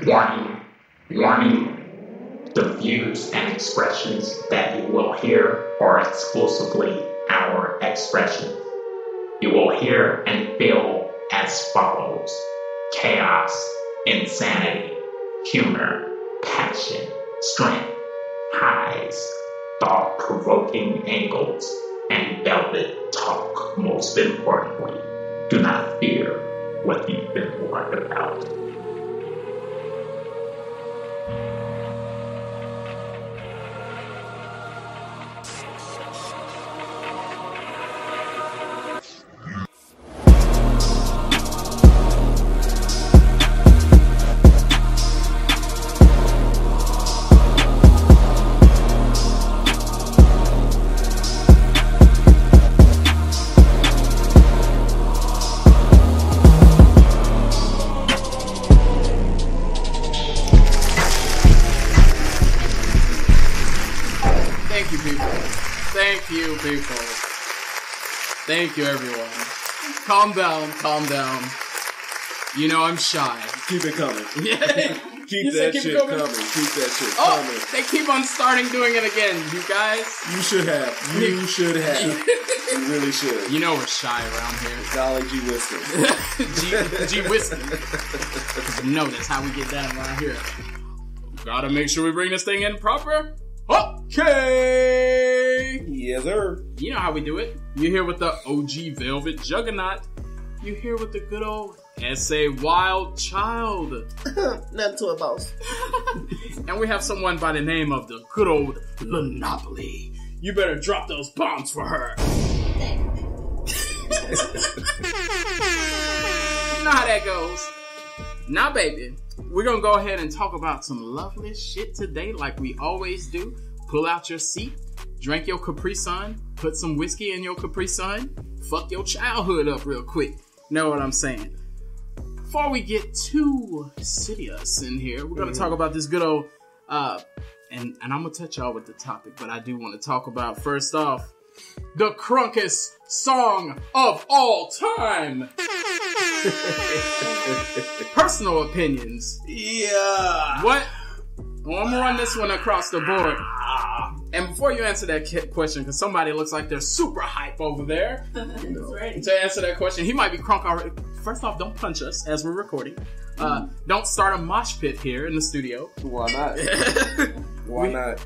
Warning, warning. The views and expressions that you will hear are exclusively our expressions. You will hear and feel as follows: chaos, insanity, humor, passion, strength, highs, thought-provoking angles, and velvet talk. Most importantly, do not fear what you've been warned about. Thank you, everyone. Calm down. You know I'm shy. Keep it coming. Yeah. Keep that shit coming. Keep that shit coming. They keep on starting doing it again, you guys. You should have. You really should. You know we're shy around here. Golly G Whiskey. G Whiskey. You know that's how we get down around here. Gotta make sure we bring this thing in proper. Okay. Yes, sir. You know how we do it. You're here with the OG Velvet Juggernaut. You're here with the good old S.A. Wild Child. Nothing to it, boss. And we have someone by the name of the good old Monopoly. You better drop those bombs for her. You know how that goes. Now, baby, we're going to go ahead and talk about some lovely shit today like we always do. Pull out your seat, drink your Capri Sun, put some whiskey in your Capri Sun, fuck your childhood up real quick. Know what I'm saying? Before we get too serious in here, we're going to talk about this good old, and I'm going to touch y'all with the topic, but I do want to talk about, first off, the crunkest song of all time. Personal opinions. Yeah. What? Well, I'm gonna run this one across the board. And before you answer that question, because somebody looks like they're super hype over there, to answer that question, he might be crunk already. First off, don't punch us as we're recording. Don't start a mosh pit here in the studio. Why not? Why not?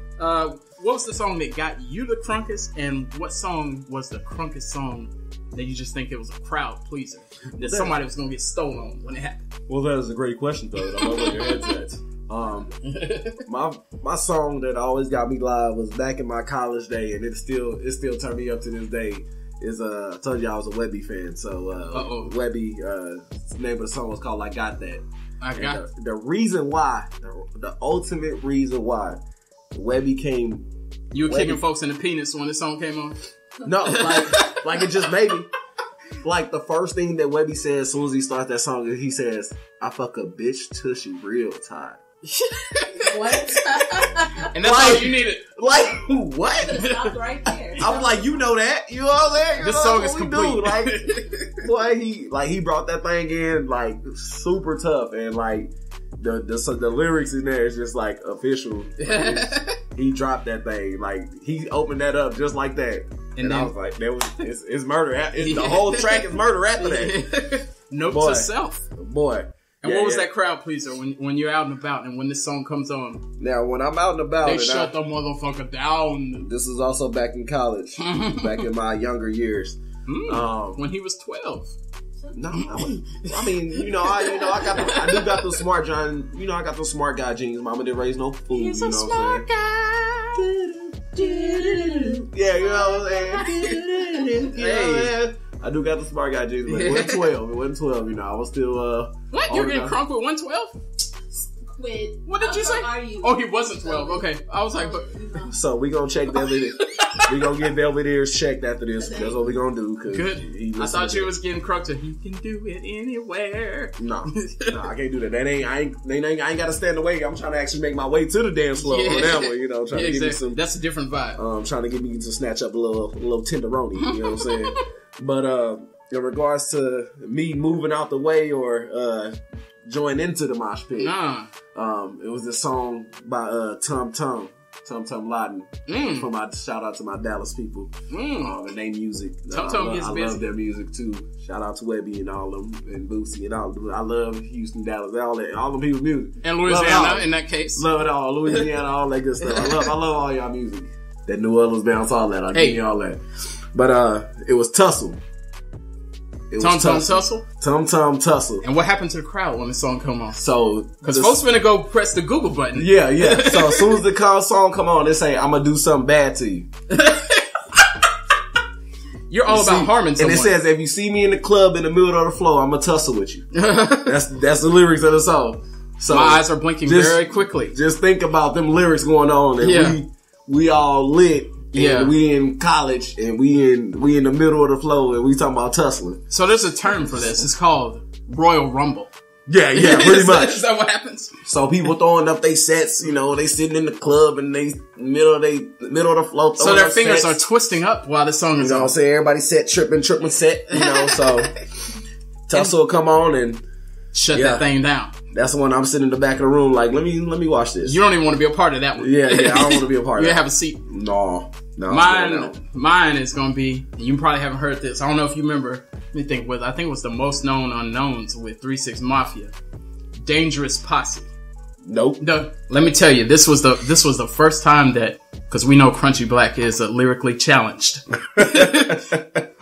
What was the song that got you the crunkest, and what song was the crunkest song that you just think it was a crowd pleaser that somebody was gonna get stolen when it happened? Well, that is a great question, though. I know where your head's at. My song that always got me live was back in my college day, and it still turned me up to this day. Is I told you I was a Webby fan, so Webby, the name of the song was called "I Got That." The reason why, the ultimate reason why Webby came. You were kicking folks in the penis when this song came on? No, like it just made me. Like, the first thing that Webby says as soon as he starts that song is he says, "I fuck a bitch tushy real tight." What? And that's all you needed. Like, what? Stop right there. I'm like, you know that. You know what I'm saying? This song is complete. Like, boy, he brought that thing in, like, super tough. And, like, the lyrics in there is just, like, official. He dropped that thing. Like, he opened that up just like that. And I was like, it's murder. The whole track is murder after that. Note to self. Boy. And what was that crowd pleaser when you're out and about and when this song comes on? Now, when I'm out and about... They shut the motherfucker down. This was also back in college. Back in my younger years. When he was 12. No, I mean, I do got those smart John. You know, I got those smart guy genes. Mama didn't raise no fool. He's a smart guy. Yeah, you know what I'm saying? Hey. I do got the smart guy genes, but it wasn't 12. It wasn't 12, you know. I was still, What? You're getting crunk with 112? Quit. What did you say? Oh, he wasn't 12. Okay. I was like, so we gonna check Belvedere. We gonna get Belvedere's checked after this. That's what we gonna do. Good. I thought you was getting crunk to he can do it anywhere. No, I can't do that. I ain't gotta stand away. I'm trying to actually make my way to the dance floor on that one, you know, trying to give me some. That's a different vibe. Trying to get me to snatch up a little tenderoni, you know what I'm saying? But in regards to me moving out the way or join into the mosh pit. Nah. It was this song by Tum Laden. For my shout out to my Dallas people. And they music. Tum gets I busy. love their music too. Shout out to Webby and all them and Boosie and all them. I love Houston, Dallas, all them people music. And Louisiana in that case. Love it all. Louisiana, all that good stuff. I love all y'all music. That New Orleans bounce, all that. I give you all that. But it was Tussle. Tum Tussle? Tum Tussle. And what happened to the crowd when the song come on? So, because folks finna go press the Google button. Yeah. So as soon as the song come on, they say, I'm gonna do something bad to you. You're all about harming someone. And it says, if you see me in the club in the middle of the floor, I'm gonna tussle with you. That's the lyrics of the song. So my eyes are blinking very quickly. Just think about them lyrics going on, and we all lit. And we in college, and we in the middle of the flow, and we talking about tussling. So there's a term for this. It's called Royal Rumble. Yeah, pretty much. Is that what happens? So people throwing up their sets, they sitting in the club and they middle of the flow. So their fingers are twisting up while the song is on. You know what I'm saying? Everybody set tripping set, so tussle will come on and shut that thing down. That's when I'm sitting in the back of the room like, let me watch this. You don't even want to be a part of that one. Yeah, I don't want to be a part of that. You have a seat. No. Mine is going to be, you probably haven't heard this. I don't know if you remember, I think it was the most known unknowns with 3-6 Mafia. Dangerous Posse. Nope. Let me tell you, this was the first time that, because we know Crunchy Black is lyrically challenged.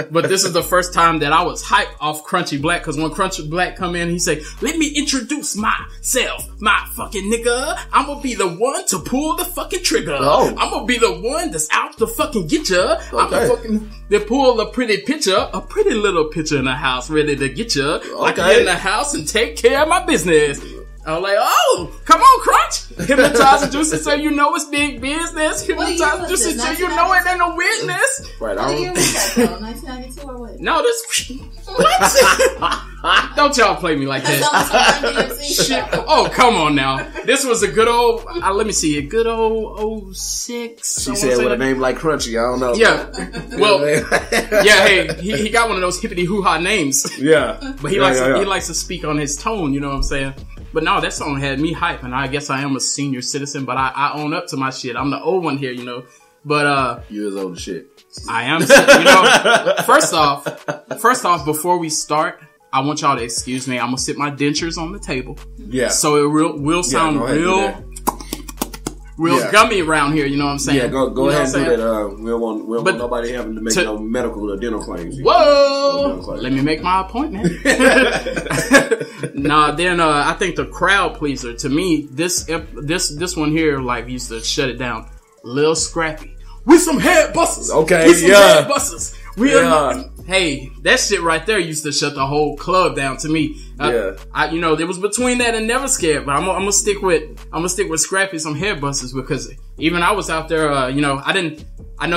But this is the first time that I was hyped off Crunchy Black, because when Crunchy Black come in, he say, let me introduce myself, my fucking nigga. I'm gonna be the one to pull the fucking trigger. I'm gonna be the one that's out to fucking get ya. I'm gonna fucking pull a pretty little picture in the house, ready to get ya. Like in the house and take care of my business. I was like, oh, come on, Crunch. Hypnotizer Juicy so you know it's big business. Hypnotizer Juicy so you know it ain't no weirdness. Right, what year was that though? 1992 or what? No, this... What? Don't y'all play me like that. Shit. Oh, come on now. This was a good old... let me see. A good old 06. She said with a name like Crunchy. I don't know. Yeah. Well, hey, he got one of those hippity hoo-ha names. Yeah. But he likes to speak on his tone, you know what I'm saying? But no, that song had me hype, and I guess I am a senior citizen, but I own up to my shit. I'm the old one here, But you as old as shit. I am. First off, before we start, I want y'all to excuse me. I'm gonna sit my dentures on the table. Yeah. So it will sound real gummy around here. You know what I'm saying? Yeah. Go ahead and do that. We don't want nobody having to make no medical or dental claims. Whoa! Let me make my appointment. I think the crowd pleaser to me, this one here used to shut it down. Lil Scrappy. We some head busters. Okay, we some head busters. Hey, that shit right there used to shut the whole club down to me. It was between that and Never Scared, but I'm gonna stick with Scrappy some head busters, because even I was out there, I know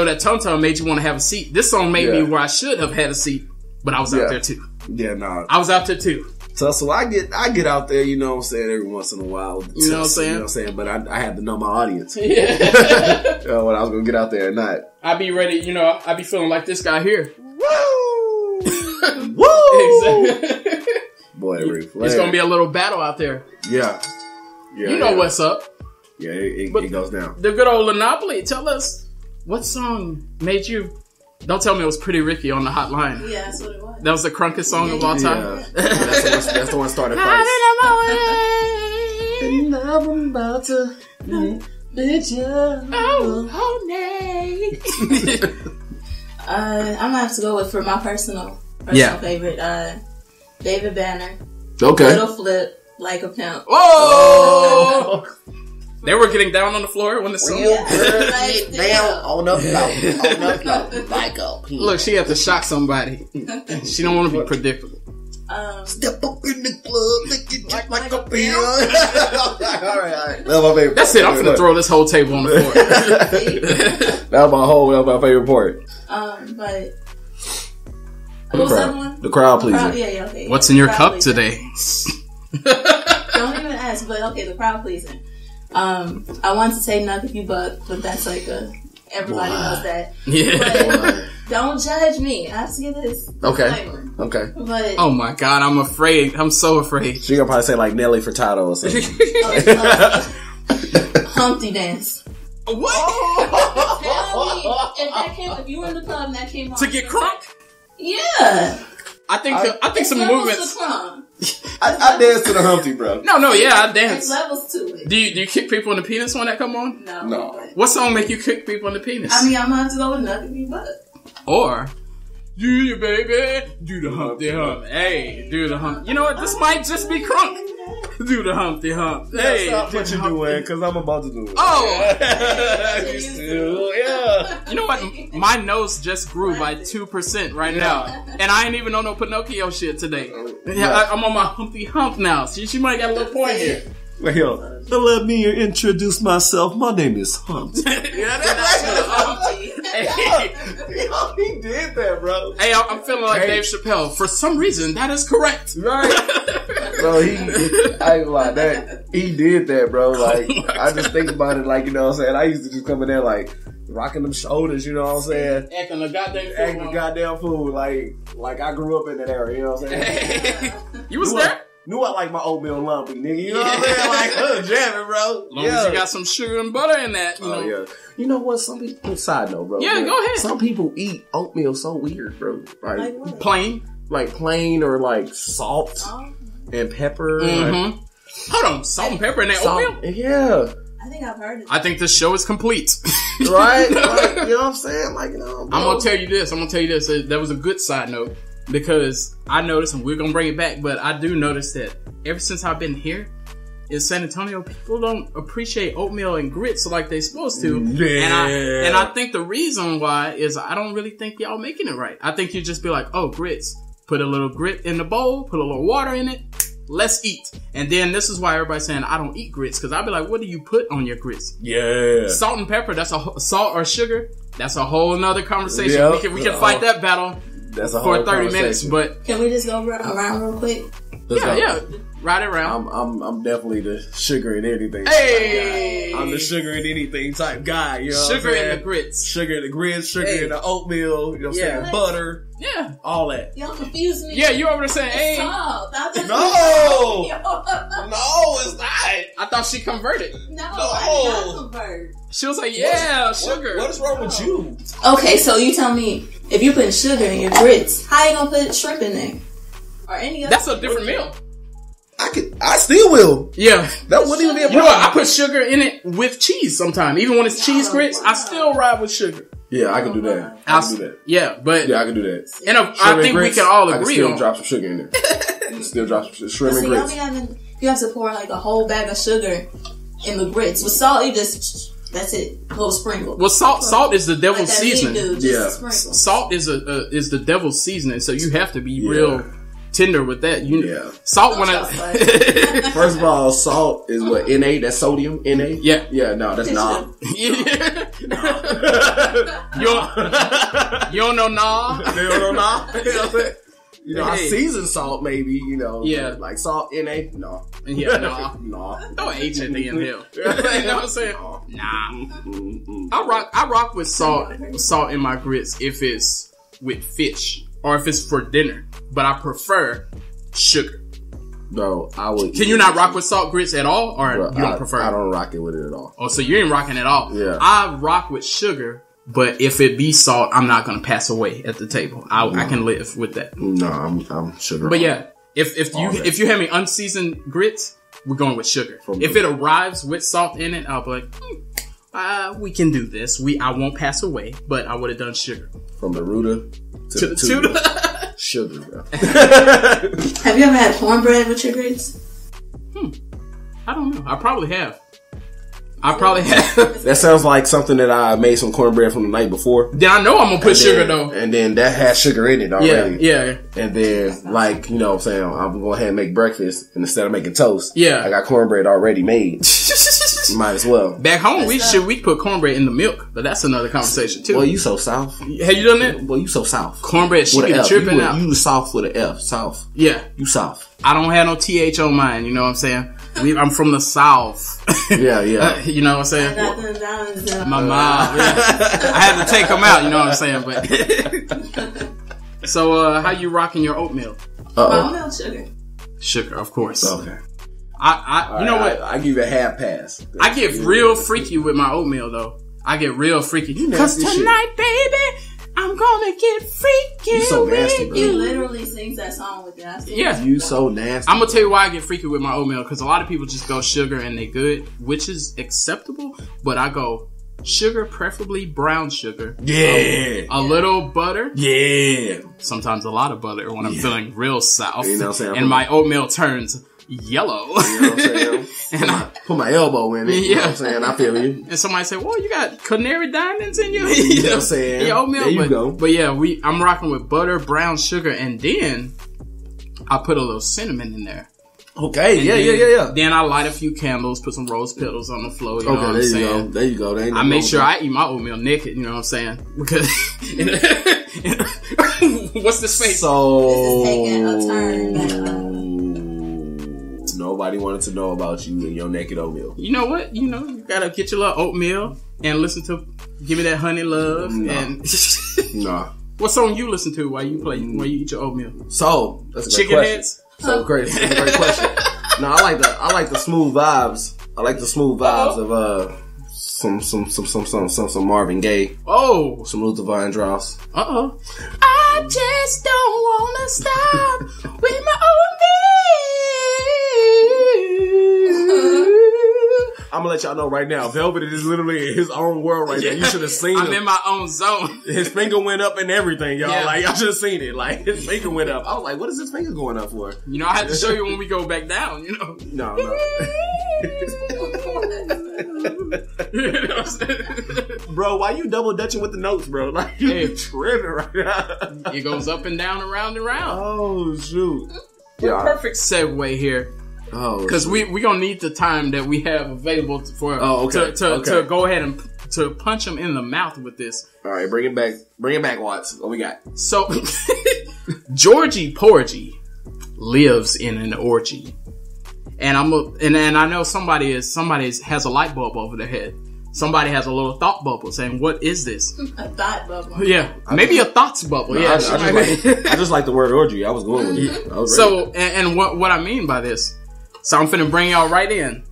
that Tum Tum made you want to have a seat. This song made me where I should have had a seat, but I was out there too. Yeah, nah. I was out there too. So I get out there, you know what I'm saying, every once in a while. You know what I'm saying? You know what I'm saying? But I had to know my audience. Yeah. When I was going to get out there or not. I be ready, I be feeling like this guy here. Woo! Woo! Exactly. Boy, it's going to be a little battle out there. Yeah. You know what's up. Yeah, it goes down. The good old Monopoly, tell us, what song made you... Don't tell me it was Pretty Ricky on the hotline. Yeah, that's what it was. That was the crunkest song of all time. Yeah. That's the one started first. And I'm about to bitch you. Oh, nay. I'm gonna have to go with, for my personal favorite, David Banner. Okay. Little Flip, Like a Pimp. Whoa! They were getting down on the floor when the song. Down on the like a pimp. Look, she had to shock somebody. She don't want to be predictable. Step up in the club, lick it just like a pimp. All right. That's my favorite. That's it. I'm finna throw this whole table on the floor. That's my favorite part. But what was that one? The crowd pleaser. Yeah, okay. What's in your cup today? Don't even ask. But okay, the crowd pleasing. I want to say Knock If You Buck, but that's like everybody knows that. Yeah. Don't judge me. I have to get this. Okay. But Oh my God, I'm afraid. I'm so afraid. She gonna probably say like Nelly Furtado or something. Humpty Dance. What? If you were in the club and that came on To get crunk? Yeah. I think some movements. I dance to the Humpty, bro. No, yeah, I There's dance. levels to it. Do you kick people in the penis when that come on? No. What song make you kick people in the penis? I mean, I'm gonna have to go with Nothing Me But. Or do the baby, do the Humpty Hump. Hey, do the hump. You know what? This might just be crunk. Do the Humpty Hump. Hey, Stop what you doing, because I'm about to do it. Oh! Yeah. You know what? My nose just grew by 2% right now. And I ain't even on no Pinocchio shit today. Yeah, I'm on my Humpty Hump now. She might got a little point here. Well, yo, let me introduce myself. My name is Humpty. Hey. Yo, he did that, bro. Hey, I'm feeling like Dave Chappelle. For some reason, that is correct. Right. Bro, I ain't like that. He did that, bro. Like, I just think about it, like, you know what I'm saying? I used to just come in there, like, rocking them shoulders, you know what I'm saying? Acting a goddamn fool. Acting a goddamn fool. Like I grew up in that era, you know what I'm saying? You was there? Knew I like my oatmeal lumpy, nigga. You know what I'm saying? Like, jamming, bro. As long as you got some sugar and butter in that, you know. Yeah. You know what? Some people, side note, bro. Yeah, go ahead. Some people eat oatmeal so weird, bro. Like what? Plain. Like plain or like salt and pepper. Mm-hmm. Hold on, salt and pepper in that oatmeal? Yeah. I think I've heard it. I think this show is complete. Right? Like, you know what I'm saying? Like, you know. Bro. I'm gonna tell you this. That was a good side note. Because I noticed, and we're gonna bring it back, but I do notice that ever since I've been here in San Antonio, people don't appreciate oatmeal and grits like they're supposed to. Yeah. And I think the reason why is I don't really think y'all making it right. I think you just be like, oh, grits. Put a little grit in the bowl, put a little water in it, let's eat. And then this is why everybody's saying I don't eat grits, because I'd be like, what do you put on your grits? Yeah. Salt and pepper, salt or sugar, that's a whole nother conversation. Yep. We can fight that battle. That's a for whole 30 minutes, but can we just go around real quick? Yeah, ride it around. I'm definitely the sugar in anything. Hey, I'm the sugar in anything type guy. You know sugar what I'm in the grits, sugar in the grits, sugar in the oatmeal. You know what I'm saying? Butter. Yeah, all that. Y'all confuse me. Yeah, you over there saying, "Hey, no, it's not." I thought she converted. No, I did not convert. She was like, "Yeah, sugar." What is wrong with you? Okay, so you tell me if you put sugar in your grits, how you gonna put shrimp in there or any other? That's a different meal. I still will. Yeah, that wouldn't even be a problem. You know what? I put sugar in it with cheese sometimes. Even when it's cheese grits, I still ride with sugar. Yeah, I can do that. I can do that. Yeah, but I can do that. And I think we can all agree still on. Drop some sugar in there. Still drop some shrimp and grits. You have to pour like a whole bag of sugar in the grits. With salt, you just that's it. A little sprinkle. Well, salt is the devil's seasoning. Salt is the devil's seasoning, so you have to be real tender with that. Salt First of all, salt is what Na. That's sodium. Na. Yeah. No, that's not. You don't know nah. You don't know nah. You know, I season salt maybe, you know. Yeah. Like salt, NA, no. Yeah, no. No. No H in the in hell. You know what I'm saying? Nah. I rock with salt in my grits if it's with fish or if it's for dinner. But I prefer sugar. Bro, I would. Can you not rock with salt grits at all? Or you don't prefer it? I don't rock it with it at all. Oh, so you ain't rocking at all. Yeah. I rock with sugar. But if it be salt, I'm not gonna pass away at the table. I can live with that. No, I'm sugar. But yeah, if you have me unseasoned grits, we're going with sugar. If it arrives with salt in it, I'll be like, we can do this. I won't pass away, but I would have done sugar. From the rooter to the sugar, bro. Have you ever had cornbread with your grits? I don't know. I probably have. That sounds like something that I made some cornbread from the night before. Then I know I'm gonna put sugar though. And then that has sugar in it already. Yeah. And then, like, you know what I'm saying, I'm going to go ahead and make breakfast. And instead of making toast, I got cornbread already made. Might as well. Back home, we put cornbread in the milk. But that's another conversation too. Well, you so south. Have you done that? Well, you so south. Cornbread should be tripping out. You south with an F. South. Yeah. You south. I don't have no TH on mine. You know what I'm saying? I'm from the South. Yeah. You know what I'm saying? My mom. Yeah. I had to take them out. You know what I'm saying? But so, how you rocking your oatmeal? Oatmeal sugar. Sugar, of course. Okay. You know what? I give you a half pass. I get real freaky with my oatmeal, though. I get real freaky. Because tonight, baby, I'm gonna get freaky. You so nasty, bro. He literally sings that song with you. Yeah. You so nasty. I'm gonna tell you why I get freaky with my oatmeal. Because a lot of people just go sugar and they good, which is acceptable. But I go sugar, preferably brown sugar. Yeah. A little butter. Yeah. Sometimes a lot of butter when I'm feeling real south. You know what I'm saying? And my oatmeal turns yellow. You know what I'm saying? And I put my elbow in it. You know what I'm saying? I feel you. And somebody say, well, you got canary diamonds in your, You know what I'm saying? your oatmeal. There you go. But yeah, I'm rocking with butter, brown sugar, and then I put a little cinnamon in there. Okay, And yeah. Then I light a few candles, put some rose petals on the floor. You know what I'm saying? There you go. I make sure I eat my oatmeal naked. You know what I'm saying? Because what's this face? So This is taking a turn. Nobody wanted to know about you and your naked oatmeal. You know what? You gotta get your little oatmeal and listen to "Give Me That Honey Love." No. And Nah. what song you listen to while you eat your oatmeal? So that's a great Chicken question. heads. So great. That's a great question. No, I like the smooth vibes. I like the smooth vibes of some Marvin Gaye, Oh. some Luther Vandross. Uh-oh. I just don't wanna stop with my oatmeal. I'm gonna let y'all know right now. Velvet is literally in his own world right now. You should have seen I'm him. in my own zone. His finger went up and everything, y'all. Yeah. Like, y'all should have seen it. Like, his finger went up. I was like, what is his finger going up for? You know, I had to show you when we go back down, you know. No. You know what I'm saying? Bro, why you double dutching with the notes, bro? Like, you Hey. tripping right now. It goes up and down, around and around. Oh, shoot. Perfect segue here. Oh, Because we gonna need the time that we have available to go ahead and to punch him in the mouth with this. all right, bring it back, Watts. What we got? So, Georgie Porgy lives in an orgy, and I know somebody has a light bulb over their head. Somebody has a little thought bubble saying, "What is this?" A thought bubble. Yeah, maybe a thoughts bubble. No, Yeah, I just like the word orgy. I was going with it. I was ready. So, and what I mean by this, so I'm finna bring y'all right in.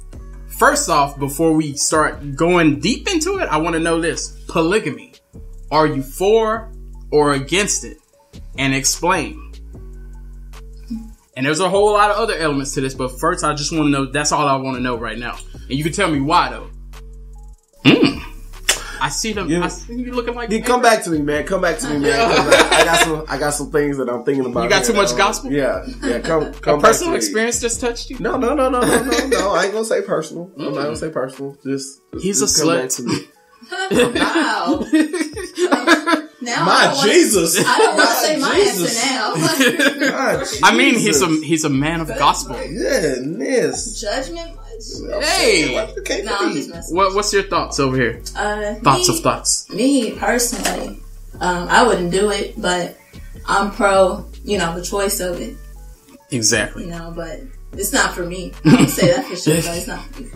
First off, before we start going deep into it, I want to know this: polygamy. Are you for or against it? And explain. And there's a whole lot of other elements to this, but first I just want to know, that's all I want to know right now. And you can tell me why though. I see them. Yeah. I see you looking like. Come back to me, man. Come back to me, man. I got some things that I'm thinking about. You got too much gospel? Yeah. Come. A back personal to me. experience just touched you? No. I ain't gonna say personal. I'm not gonna say personal. He's just a come slut. back to me. Wow. Now My Jesus. I don't want to say my answer now. I mean, he's a man of gospel. Goodness. Judgment. Hey, No, I'm just messing. what's your thoughts over here? Thoughts. Me personally, I wouldn't do it, but I'm pro, the choice of it. Exactly. But it's not for me. I would say that for sure, but it's not for me.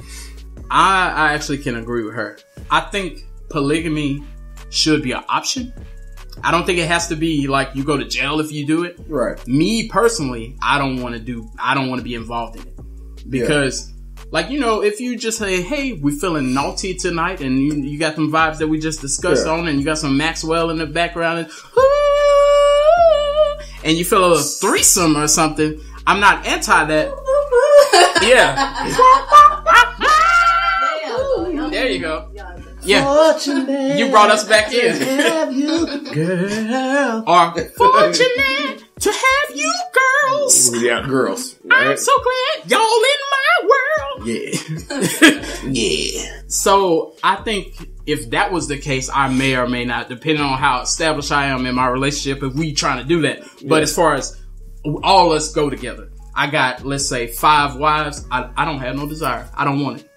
I actually can agree with her. I think polygamy should be an option. I don't think it has to be like you go to jail if you do it. Right. Me personally, I don't want to be involved in it because. Like, if you just say, hey, we feeling naughty tonight and you got them vibes that we just discussed on and you got some Maxwell in the background and you feel a little threesome or something, I'm not anti that. Yeah. There you go. Yeah. You brought us back in. Girl. Or fortunate to have you girls. Yeah, girls. Right? I'm so glad y'all in my world. Yeah. So I think if that was the case, I may or may not, depending on how established I am in my relationship, if we trying to do that. But as far as all us go together, I got, let's say, 5 wives. I don't have no desire. I don't want it.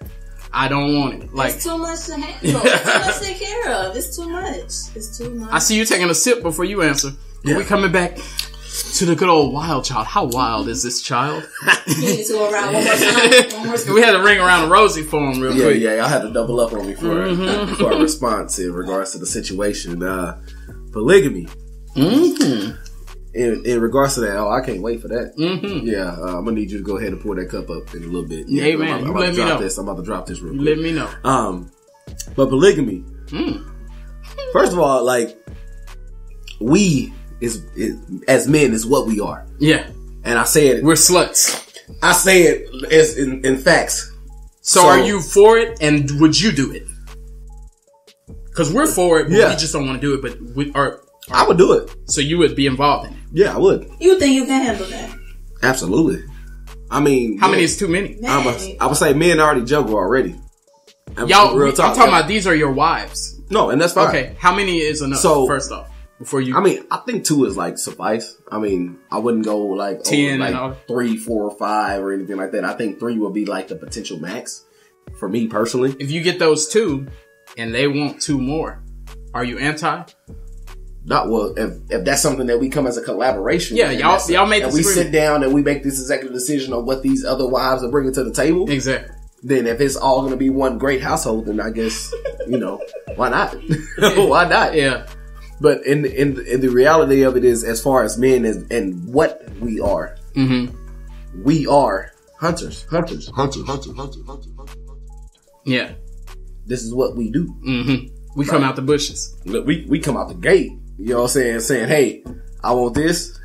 Like, it's too much to handle. It's too much to take care of. It's too much. I see you taking a sip before you answer. Yeah. We coming back. To the good old wild child. How wild is this child? You need to go around one more time. We had to ring around the rosy for him real quick. Yeah, I had to double up on me for a response in regards to the situation. Polygamy. In regards to that, I can't wait for that. Yeah, I'm gonna need you to go ahead and pour that cup up in a little bit. Yeah, hey man, I'm let me know. I'm about to drop this real quick. Let me know. But polygamy. First of all, like we is as men is what we are. Yeah, and I say it. We're sluts. I say it as in facts. So are you for it, and would you do it? Because we're for it, but we just don't want to do it. But I would do it. So you would be involved in it? Yeah, I would. You think you can handle that? Absolutely. I mean, how many is too many? I would say men already juggle already. Y'all, I'm talking about these are your wives. No, and that's fine. Okay, how many is enough? So first off, before you, I mean, I think 2 is like suffice. I mean, I wouldn't go like 10, like 3, 4, or 5 or anything like that. I think 3 would be like the potential max for me personally. If you get those 2 and they want 2 more, are you anti? Not well. If that's something that we come as a collaboration, yeah, y'all make this and we sit down and we make this executive decision on what these other wives are bringing to the table. Exactly. Then if it's all going to be one great household, then I guess why not? Why not? Yeah. But in the reality of it is, as far as men and what we are, we are hunters. Yeah. This is what we do. We come out the bushes. Look, we come out the gate. You know what I'm saying? Saying, hey, I want this.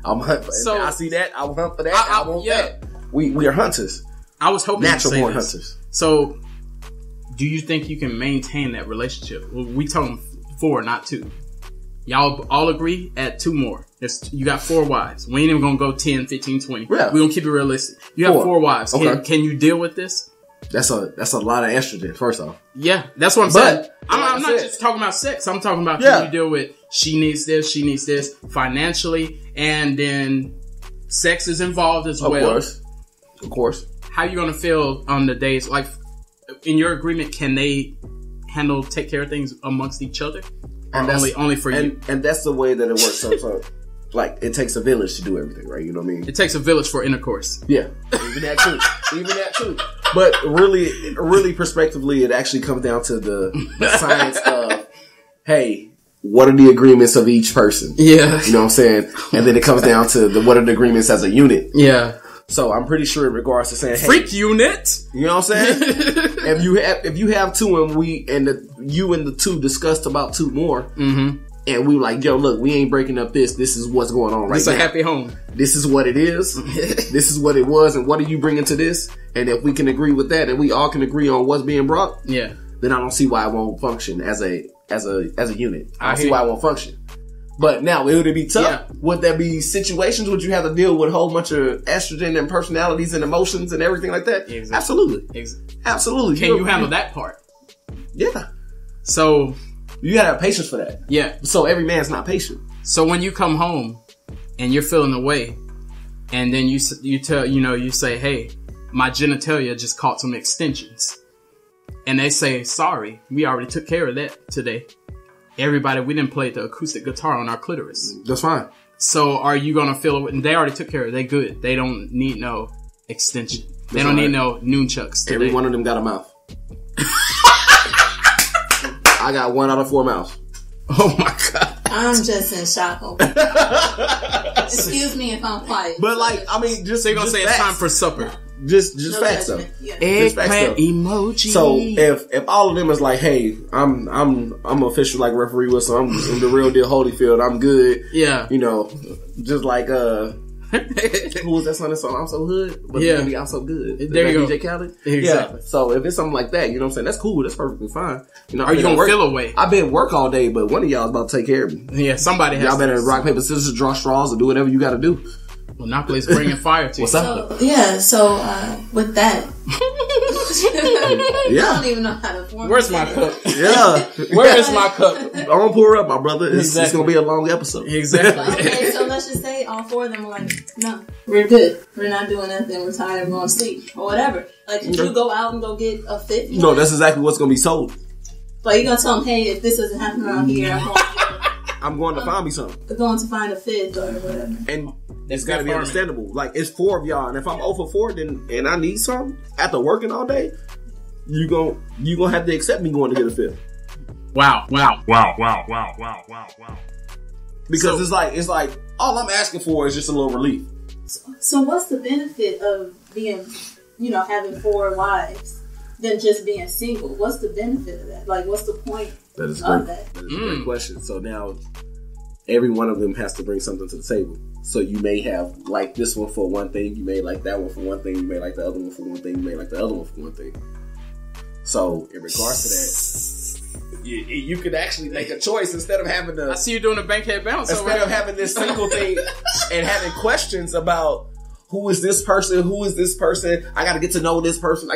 I'm hunt for so, I see that. I will hunt for that. I want that. We are hunters. I was hoping natural born hunters. So, do you think you can maintain that relationship? Well, we told them 4, not 2. Y'all all agree at 2 more. You got 4 wives. We ain't even gonna go 10, 15, 20. Yeah. We're gonna keep it realistic. You have 4 wives. Okay. Can you deal with this? That's a lot of estrogen, first off. Yeah, that's what I'm saying. I'm not just talking about sex. I'm talking about can you deal with she needs this financially, and then sex is involved as well. Of course. How you gonna feel on the days, like, in your agreement, can they take care of things amongst each other? And only for you? And that's the way that it works. So like, it takes a village to do everything, right? You know what I mean? It takes a village for intercourse. Yeah. Even that too. But really prospectively, it actually comes down to the science of, hey, what are the agreements of each person? Yeah. You know what I'm saying? And then it comes down to what are the agreements as a unit? Yeah. So I'm pretty sure in regards to saying, hey, freak unit. You know what I'm saying? if you have 2 and you and the 2 discussed about 2 more, and we like, yo, look, we ain't breaking up this. This is what's going on right now. It's a happy home. This is what it is. This is what it was. And what are you bringing to this? And if we can agree with that and we all can agree on what's being brought, then I don't see why it won't function as a unit. I don't see why it won't function. But now, would it be tough? Yeah. Would there be situations would you have to deal with a whole bunch of estrogen and personalities and emotions and everything like that? Exactly. Absolutely. Absolutely. Can you handle that part? Yeah. So you gotta have patience for that. Yeah. So every man's not patient. So when you come home and you're feeling away, and then you say, hey, my genitalia just caught some extensions, and they say, sorry, we already took care of that today. Everybody, we didn't play the acoustic guitar on our clitoris. That's fine. So are you gonna feel it? And they already took care of it. They good. They don't need no extension. They don't need no nunchucks today. Every one of them got a mouth. I got 1 out of 4 mouths. Oh my God. I'm just in shock. Excuse me if I'm quiet. But like, I mean, just they're gonna say facts. It's time for supper. Just facts though. Yeah. Eggplant emoji. So if all of them is like, hey, I'm official like referee Wilson. I'm the real deal Holyfield. I'm good. Yeah. You know, just like who was that song? I'm so hood, but I'm so good. There you go. DJ Khaled. Exactly. Yeah. So if it's something like that, you know what I'm saying? That's cool. That's perfectly fine. You know, are you gonna feel away? I've been at work all day, but one of y'all is about to take care of me. Yeah, somebody has. Y'all better rock paper scissors, draw straws, or do whatever you got to do. Well, Napoli's bringing fire to you. What's up? So with that, I don't even know how to form. Where's my cup? Yeah. Where is my cup? I'm gonna pour up, my brother. It's gonna be a long episode. Exactly. Okay, so let's just say all 4 of them were like, no, we're good. We're not doing nothing. We're tired. We're going to sleep or whatever. Like, could you go out and go get a 5th? No, that's exactly what's gonna be sold. But you're gonna tell them, hey, if this doesn't happen around here, I'm going to I'm going to find me something. Going to find a fifth or whatever. And it's got to be understandable. Like, it's 4 of y'all, and if I'm 0 for 4, and I need something after working all day, you gonna have to accept me going to get a fifth. Wow. Because it's like all I'm asking for is just a little relief. So what's the benefit of being, having 4 wives than just being single? What's the benefit of that? Like, what's the point that is of that? That is a great question. So now, every one of them has to bring something to the table. So you may have like this one for one thing, you may like that one for one thing, you may like the other one for one thing, you may like the other one for one thing. So in regards to that, you could actually make a choice instead of having to. I see you doing a bankhead bounce. Instead of having this single thing and having questions about who is this person, I got to get to know this person,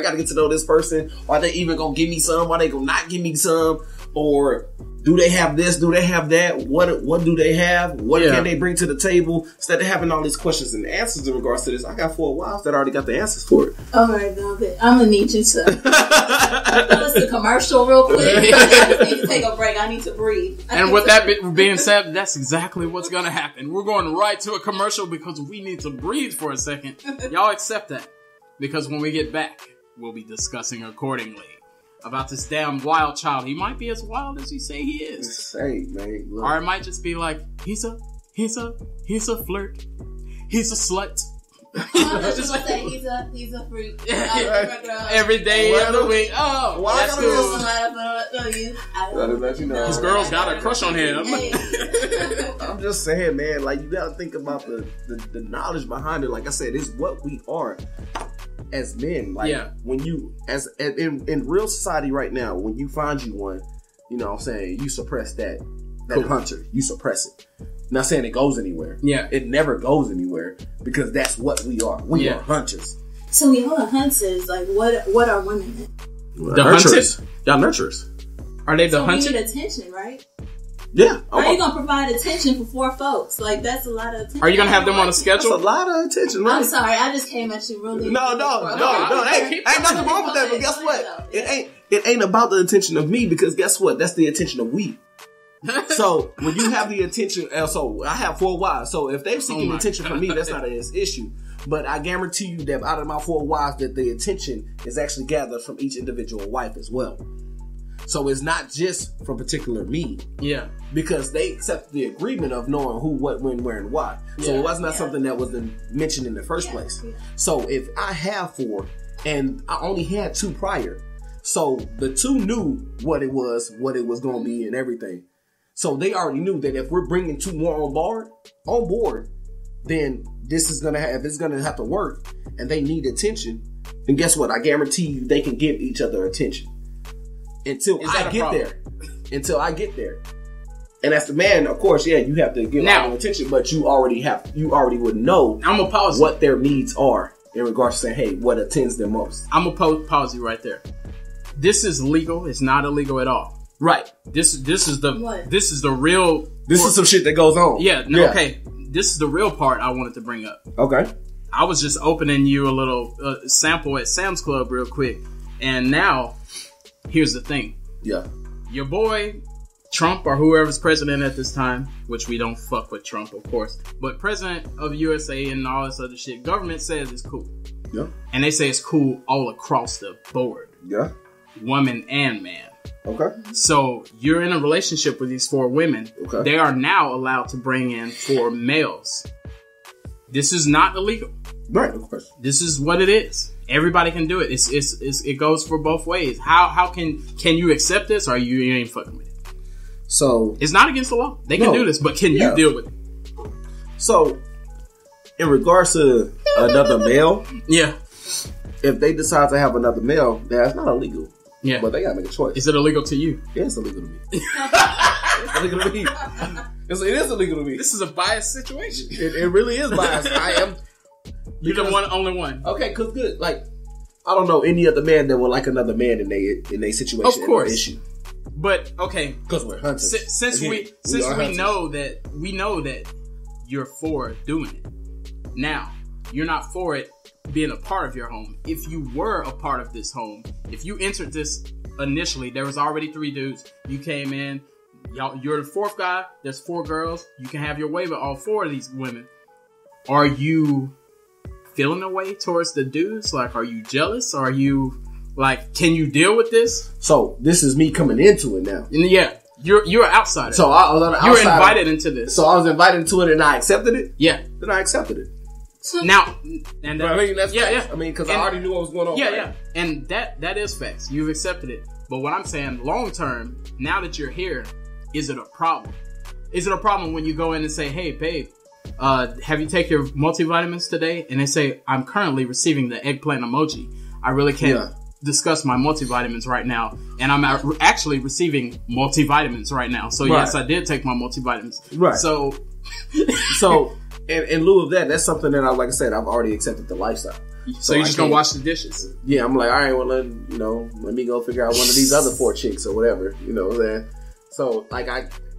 Are they even gonna give me some? Are they gonna not give me some? Or do they have this? Do they have that? What do they have? What can they bring to the table? Instead of having all these questions and answers in regards to this, I got 4 wives that already got the answers for it. All right, Velvet. I'm gonna need you to listen to commercial real quick. I just need to take a break. I need to breathe. And with that being said, that's exactly what's gonna happen. We're going right to a commercial because we need to breathe for a second. Y'all accept that, because when we get back, we'll be discussing accordingly about this damn wild child. He might be as wild as you say he is. Say, man. Look. Or it might just be like, he's a flirt. He's a slut. I'm just gonna say he's a freak. Every day of the week. Oh, why that's cool. This girl's got a crush on him. I'm just saying, man, like, you gotta think about the knowledge behind it. Like I said, it's what we are as men. Like, when you, in real society right now, when you find you one, you know what I'm saying, you suppress that hunter. You suppress it. Not saying it goes anywhere. Yeah. It never goes anywhere because that's what we are. We are hunters. So y'all are hunters. Like, what are women then? The hunters. Y'all nurturers. Are they the hunters? We need attention, right? Yeah. Are you going to provide attention for 4 folks? Like, that's a lot of attention. Are you going to have them on a schedule? That's a lot of attention, right? I'm sorry. I just came at you really. No. Ain't nothing wrong with that. But guess what? It ain't about the attention of me, because guess what? That's the attention of we. So when you have the attention, so I have 4 wives. So if they're seeking attention from me, that's not an issue. But I guarantee you that out of my 4 wives, that the attention is actually gathered from each individual wife as well. So it's not just from particular me. Yeah. Because they accept the agreement of knowing who, what, when, where, and why. So it was not something that was mentioned in the first place. Yeah. So if I have 4 and I only had 2 prior, so the 2 knew what it was going to be and everything. So they already knew that if we're bringing 2 more on board, then this is gonna have, if it's gonna have to work, and they need attention, then guess what? I guarantee you they can give each other attention until I get there. And as the man, of course, you have to give all the attention, but you already would know. I'm gonna pause what their needs are in regards to saying, hey, what attends them most. I'm gonna pause you right there. This is legal. It's not illegal at all. Right. This is the real. This is some shit that goes on. Yeah. Okay. This is the real part I wanted to bring up. Okay. I was just opening you a little sample at Sam's Club real quick, and now here's the thing. Yeah. Your boy Trump, or whoever's president at this time, which we don't fuck with Trump, of course, but president of USA and all this other shit, government says it's cool. Yeah. And they say it's cool all across the board. Yeah. Woman and man. Okay. So you're in a relationship with these 4 women. Okay. They are now allowed to bring in 4 males. This is not illegal. Right, of course. This is what it is. Everybody can do it. It goes for both ways. How can you accept this, or you ain't fucking with it? So it's not against the law. They can do this, but can you deal with it? So in regards to another male, if they decide to have another male, that's not illegal. Yeah. But they gotta make a choice. Is it illegal to you? Yeah, it's illegal to me. It's illegal to me. It is illegal to me. This is a biased situation. It really is biased. I am. You're the only one. Okay, cause good. Like, I don't know any other man that would like another man in their situation. Of course. Or issue. But okay, because we're hunters. Since we know that you're for doing it. Now, you're not for it being a part of your home. If you were a part of this home, if you entered this initially, there was already 3 dudes. You came in, you're the fourth guy. There's 4 girls. You can have your way with all 4 of these women. Are you feeling a way towards the dudes? Like, are you jealous? Are you like, can you deal with this? So this is me coming into it now. And yeah, you're an outsider. So I was on the outside. You were invited into this. So I was invited into it and I accepted it? Yeah. Then I accepted it. Now, and I mean, that's facts. yeah. I mean, because I already knew what was going on. Yeah, right? yeah. And that is facts. You've accepted it. But what I'm saying, long term, now that you're here, is it a problem? Is it a problem when you go in and say, hey, babe, have you taken your multivitamins today? And they say, I'm currently receiving the eggplant emoji. I really can't discuss my multivitamins right now. And I'm actually receiving multivitamins right now. So yes, I did take my multivitamins. Right. So in lieu of that, that's something that like I said, I've already accepted the lifestyle. So you're just gonna wash the dishes? Yeah, I'm like, all right, well, let me go figure out one of these other 4 chicks or whatever, you know what I'm saying? So, like,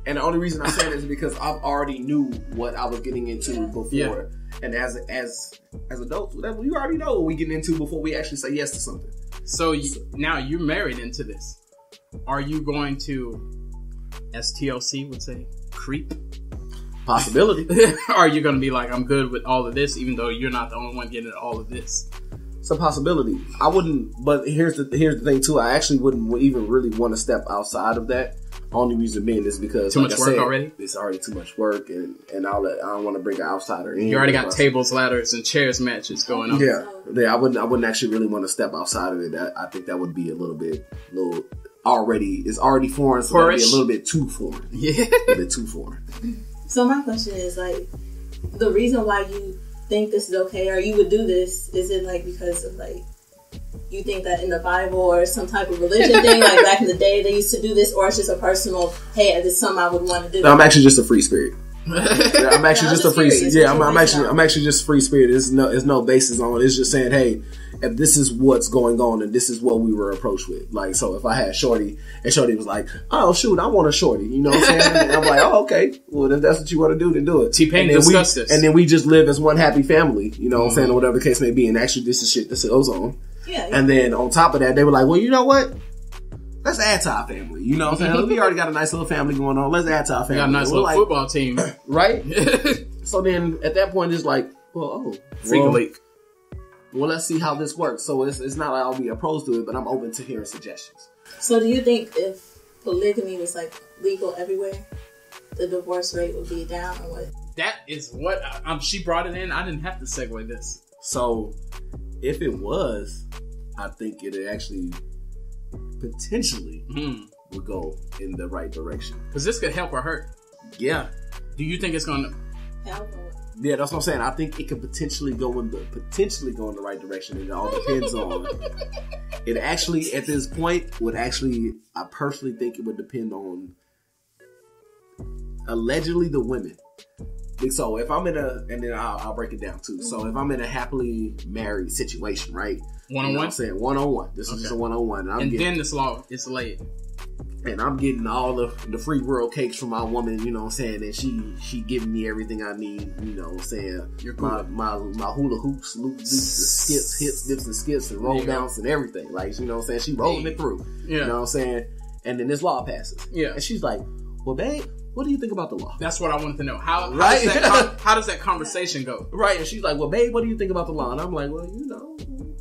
and the only reason I say this is because I've already knew what I was getting into before. Yeah. And as adults, you already know what we getting into before we actually say yes to something. So now you're married into this. Are you going to, as TLC would say, creep? Possibility. Are you going to be like, I'm good with all of this, even though you're not the only one getting all of this? It's a possibility. I wouldn't, but here's the thing too. I actually wouldn't even really want to step outside of that. Only reason being is because too much work already. It's already too much work, and I don't want to bring an outsider in. You already got tables, ladders, and chairs matches going on. Yeah. I wouldn't actually really want to step outside of it. I think that would be it's already foreign, so that'd be a little bit too foreign. Yeah, a little bit too foreign. So my question is, like, the reason why you think this is okay or you would do this, is it like because of like you think that in the Bible or some type of religion thing, like back in the day they used to do this, or it's just a personal, hey, this is something I would want to do? No, I'm actually just a free spirit. I'm actually just a free spirit. Yeah, I'm actually just free spirit. There's no basis on it. It's just saying, hey, if this is what's going on and this is what we were approached with. Like, so if I had Shorty and Shorty was like, oh shoot, I want a Shorty, you know what I'm saying? And I'm like, oh, okay, well if that's what you want to do, then do it. T-Pain discussed this. And then we just live as one happy family, you know what I'm saying, or whatever the case may be. And actually this is shit that goes on. Yeah. And then on top of that, they were like, well, you know what? Let's add to our family. You know what I'm saying? We already got a nice little family going on. Let's add to our family. We got a nice little football team. Right? So then at that point, it's like, leak. Well, let's see how this works. So it's not like I'll be opposed to it, but I'm open to hearing suggestions. So do you think if polygamy was like legal everywhere, the divorce rate would be down or what? That is what she brought it in. I didn't have to segue this. So if it was, I think it actually potentially would go in the right direction. Because this could help or hurt. Yeah. Do you think it's going to help? Yeah, that's what I'm saying. I think it could potentially go in the right direction. It all depends on it. Actually, at this point, I personally think it would depend on allegedly the women. So if I'm and then I'll break it down too. So if I'm in a happily married situation, right? One-on-one? I'm saying one-on-one. This is just a one-on-one. And then this law is laid. And I'm getting all the free world cakes from my woman, you know what I'm saying? And she giving me everything I need, you know what I'm saying? You're cool. My hula hoops, loops, skips, hips, dips and skips and roll bounce and everything. Like, you know what I'm saying? She rolling it through. Yeah. You know what I'm saying? And then this law passes. Yeah. And she's like, well, babe, what do you think about the law? That's what I wanted to know. How does that conversation go? Right. And she's like, well, babe, what do you think about the law? And I'm like, well, you know,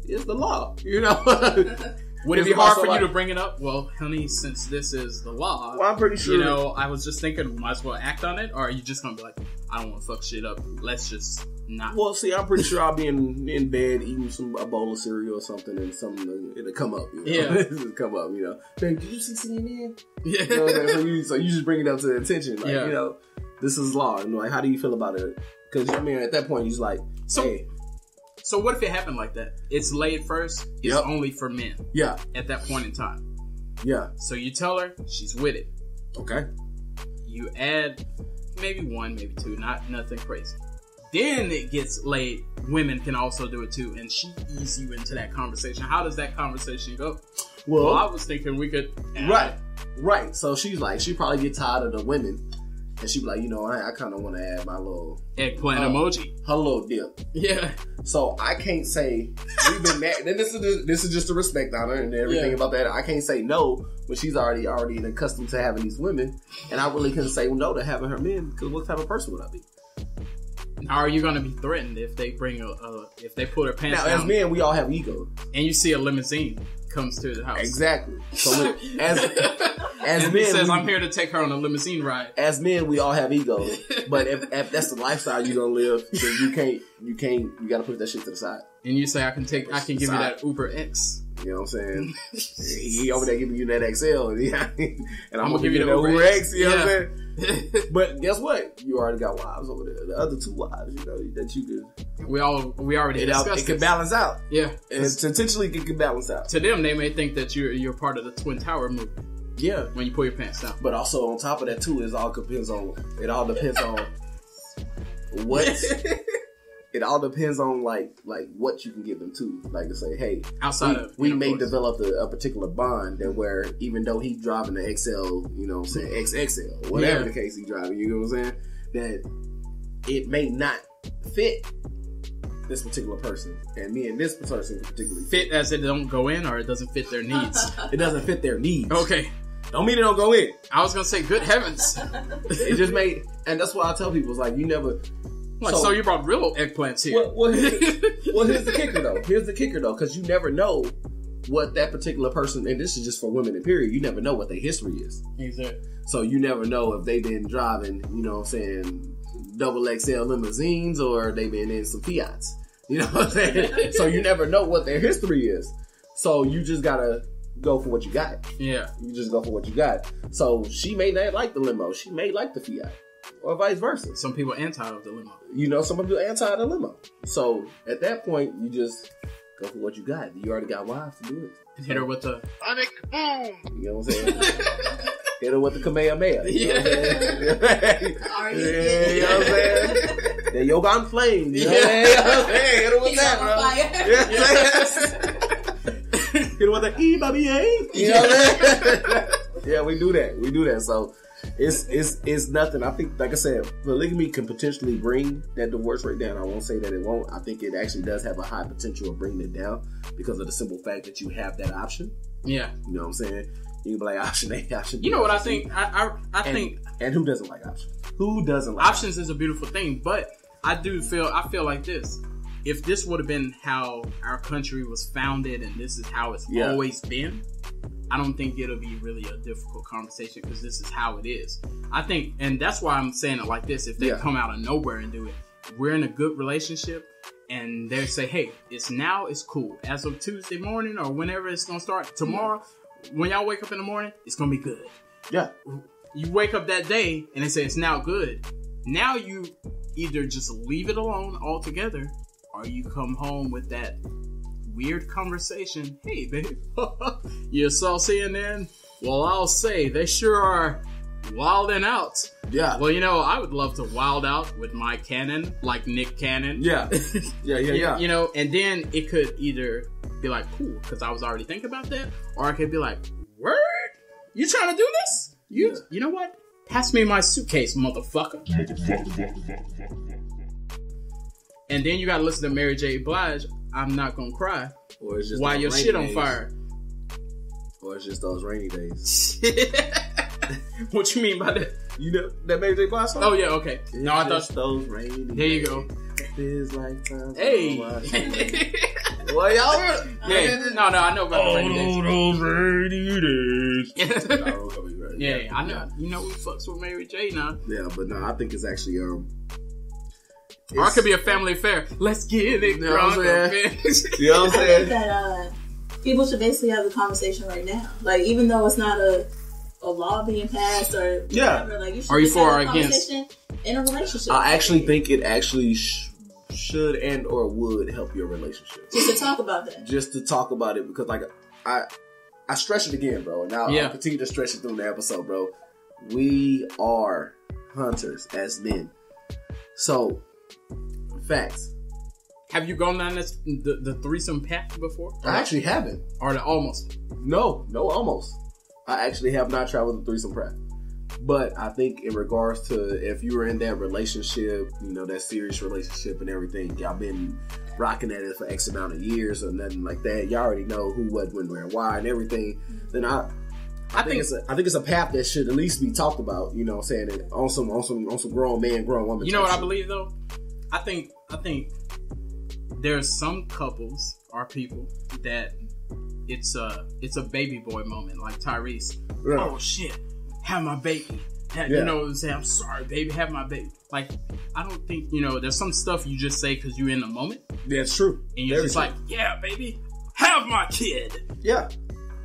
it's the law, you know? Would it be hard for you to bring it up? Well, honey, since this is the law, well, I'm pretty sure. You know, I was just thinking, we might as well act on it, or are you just gonna be like, I don't want to fuck shit up. Let's just not. Well, see, I'm pretty sure I'll be in bed eating a bowl of cereal or something, and it'll come up. You know? Yeah, it'll come up. You know, hey, did you see CNN? Yeah. You know what I'm saying? So you just bring it up to the attention. Like, you know, this is law. And like, how do you feel about it? Because I mean, at that point, he's like, hey. So what if it happened like that? It's laid first. It's only for men. Yeah. At that point in time. Yeah. So you tell her, she's with it. Okay. You add maybe 1, maybe 2, nothing crazy. Then it gets laid. Women can also do it too, and she eases you into that conversation. How does that conversation go? Well, I was thinking we could. Right. So she's like, she probably get tired of the women and she be like, I kind of want to add my little eggplant emoji, her little dip. Yeah. So I can't say we've been mad. Then this is just a respect on her and everything about that. I can't say no when she's already accustomed to having these women, and I really couldn't say no to having her men because what type of person would I be? Now, are you going to be threatened if they bring if they pull their pants down? Now, as men, we all have egos, and you see a limousine comes to the house. Exactly. So as and men, he says, "I'm here to take her on a limousine ride." As men, we all have egos, but if that's the lifestyle you're gonna live, then you got to put that shit to the side. And you say, "I can give you that Uber X." You know what I'm saying? He over there giving you that XL, and I'm gonna give you that Uber X. You know what I'm saying? But guess what? You already got wives over there. The other two wives, that you could. We already discussed it can balance out. Yeah, and potentially it can balance out. To them, they may think that you're part of the Twin Tower movement. Yeah, when you pull your pants down. But also on top of that too, it all depends on what. It all depends on like what you can give them too. Like to say, hey, we may develop a particular bond that where even though he's driving the XL, XXL, whatever the case he's driving, you know what I'm saying, that it may not fit this particular person, and me and this person particularly fit as it don't go in, or it doesn't fit their needs. It doesn't fit their needs. Okay. Don't mean it don't go in. I was gonna say, good heavens. It just made, and that's why I tell people, it's like you never. So you brought real eggplants here. Here's the kicker though, because you never know what that particular person, and this is just for women in period, you never know what their history is. Exactly. So you never know if they've been driving, double XL limousines or they've been in some Fiats. You know what I'm saying? So you never know what their history is. So you just gotta go for what you got. Yeah. You just go for what you got. So she may not like the limo. She may like the Fiat. Or vice versa. Some people anti the limo. Some people anti the limo. So at that point, you just go for what you got. You already got wives to do it. Hit her with the Sonic Boom. You know what I'm saying? Hit her with the Kamehameha. You know what I'm saying? You know what I'm saying? The Yogan Flame. You know what I'm saying? Hit her with that, bro. Hit her with the EBA. You know what I'm saying? Yeah, we do that. So it's nothing. I think, like I said, polygamy can potentially bring that divorce rate down. I won't say that it won't. I think it actually does have a high potential of bringing it down because of the simple fact that you have that option. Yeah. You know what I'm saying? You can be like, option A, option B. You know what I think? I think... And who doesn't like options? Who doesn't like options? Is a beautiful thing, but I feel like this. If this would have been how our country was founded and this is how it's always been, I don't think it'll be really a difficult conversation because this is how it is. I think, and that's why I'm saying it like this. If they come out of nowhere and do it, we're in a good relationship and they say, hey, it's cool. As of Tuesday morning or whenever it's going to start, tomorrow, when y'all wake up in the morning, it's going to be good. Yeah. You wake up that day and they say it's now good. Now you either just leave it alone altogether or you come home with that weird conversation. Hey, babe, you saw CNN? Well, I'll say they sure are wilding out. Yeah. Well, I would love to wild out with my Cannon, like Nick Cannon. Yeah. Yeah. And then it could either be like, cool, because I was already thinking about that, or I could be like, word? You trying to do this? You know what? Pass me my suitcase, motherfucker. And then you gotta listen to Mary J. Blige, I'm Not Gonna Cry. Or it's just while your shit on days. fire. Or it's just those rainy days. What you mean by that? You know that Mary J. Blige song? Oh yeah, okay. No, I thought those rainy days. There you go. Feels like time. Hey. Well, y'all were. Yeah. No, I know about the rainy days. Those rainy days. Yeah, I know. We fucks with Mary J. now. Yeah, but no, I think it's actually or it could be a family affair. Let's get it, you know what I'm saying? You know what I'm I saying? think that people should basically have the conversation right now. Like, even though it's not a law being passed or whatever, like, you should just have a conversation in a relationship. I actually think it actually should and or would help your relationship. Just to talk about that. Just to talk about it, because like I stress it again, bro. And I'll continue to stress it through the episode, bro. We are hunters as men. So, facts. Have you gone down the threesome path before? I actually haven't. Or the almost? No, almost. I actually have not traveled the threesome path. But I think in regards to if you were in that relationship, you know, that serious relationship and everything, y'all been rocking at it for X amount of years or nothing like that. Y'all already know who, what, when, where, why, and everything. Then I think it's a path that should at least be talked about. You know, what I'm saying, on some grown man, grown woman. You know what I believe though? I think there's some couples or people that it's a baby boy moment, like Tyrese. Yeah. Oh shit, have my baby. Yeah. You know what I'm saying? I'm sorry, baby, have my baby. Like, I don't think, you know, there's some stuff you just say because you're in the moment. That's true. And you're just like, yeah, baby, have my kid. Yeah.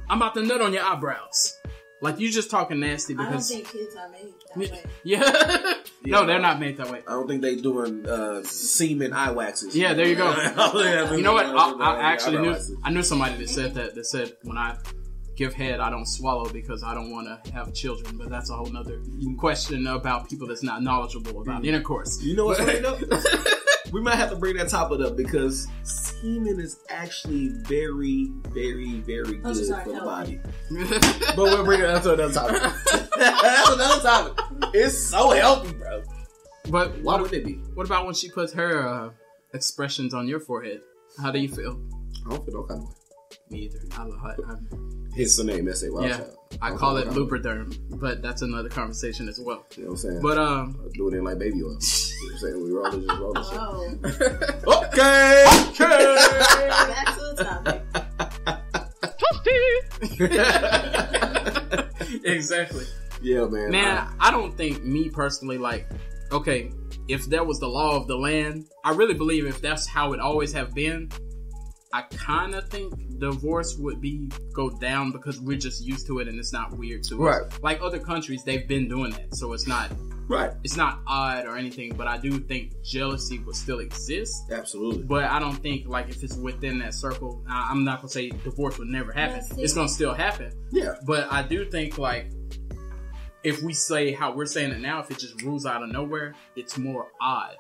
I'm about to nut on your eyebrows. Like, you just talking nasty because... I don't think kids are made that way. Yeah. No, they're not made that way. I don't think they doing semen eye waxes. Yeah, there you go. You know what? I knew somebody that said that. That said, when I give head, I don't swallow because I don't want to have children. But that's a whole nother question about people that's not knowledgeable about intercourse. You know what's funny though? We might have to bring that topic up because semen is actually very, very, very good for the body. But we'll bring it up to another topic. That's another topic. It's so healthy, bro. But why would it be? What about when she puts her expressions on your forehead? How do you feel? I don't feel no kind of way. Me either. I love it. His name, S.A. Wild Child. I call it lubriderm, but that's another conversation as well. You know what I'm saying? But do it in like baby oil. You know what I'm saying? We roll this. Oh. Okay. Back to the topic. Exactly. Yeah, man. Man, I don't think me personally, like, okay, if that was the law of the land, I really believe if that's how it always have been, I kind of think divorce would go down because we're just used to it and it's not weird to us. Like other countries, they've been doing that, so it's not It's not odd or anything. But I do think jealousy would still exist. Absolutely. But I don't think like if it's within that circle, I'm not gonna say divorce would never happen. It's gonna still happen. Yeah. But I do think like if we say how we're saying it now, if it just rules out of nowhere, it's more odd.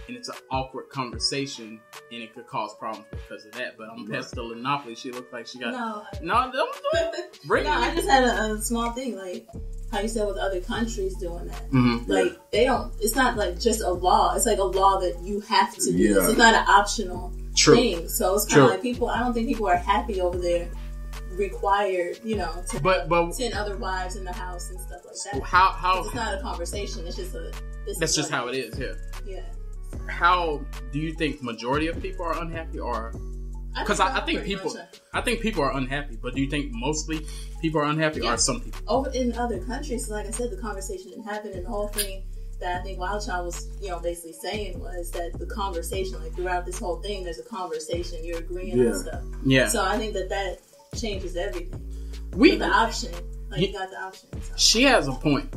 And it's an awkward conversation, and it could cause problems because of that. But I'm past the Monopoly. She looked like she got... No, don't do it. Bring it. I just had a small thing, like how you said with other countries doing that. Mm-hmm. Like, they don't... It's not like just a law. It's like a law that you have to do this. It's not an optional thing. So it's kind of like people... I don't think people are happy over there required, you know, to have 10 other wives in the house and stuff like that. How it's not a conversation. It's just a... That's just how it is, Yeah. How do you think majority of people are unhappy, or because I think people are unhappy, but do you think mostly people are unhappy, or some people over in other countries? Like I said, the conversation didn't happen, and the whole thing that I think Wild Child was, you know, basically saying was that the conversation, like throughout this whole thing, there's a conversation. You're agreeing on stuff. Yeah. So I think that changes everything. With the option, like you got the option. So. She has a point.